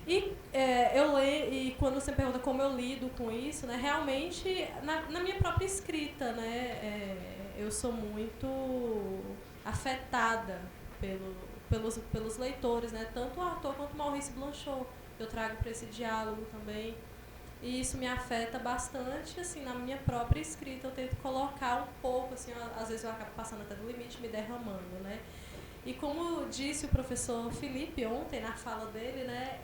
E e quando você pergunta como eu lido com isso, né, realmente na minha própria escrita, né, eu sou muito afetada pelos leitores, né, tanto o Arthur quanto o Maurice Blanchot, que eu trago para esse diálogo também. E isso me afeta bastante, assim, na minha própria escrita. Eu tento colocar um pouco, assim, às vezes eu acabo passando até do limite, me derramando, né. E como disse o professor Felipe ontem na fala dele, né,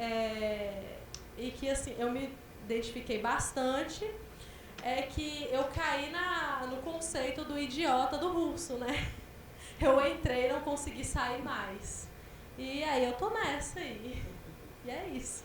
e que assim, eu me identifiquei bastante, é que eu caí no conceito do idiota do russo, né? Eu entrei e não consegui sair mais. E aí eu tô nessa aí. E é isso.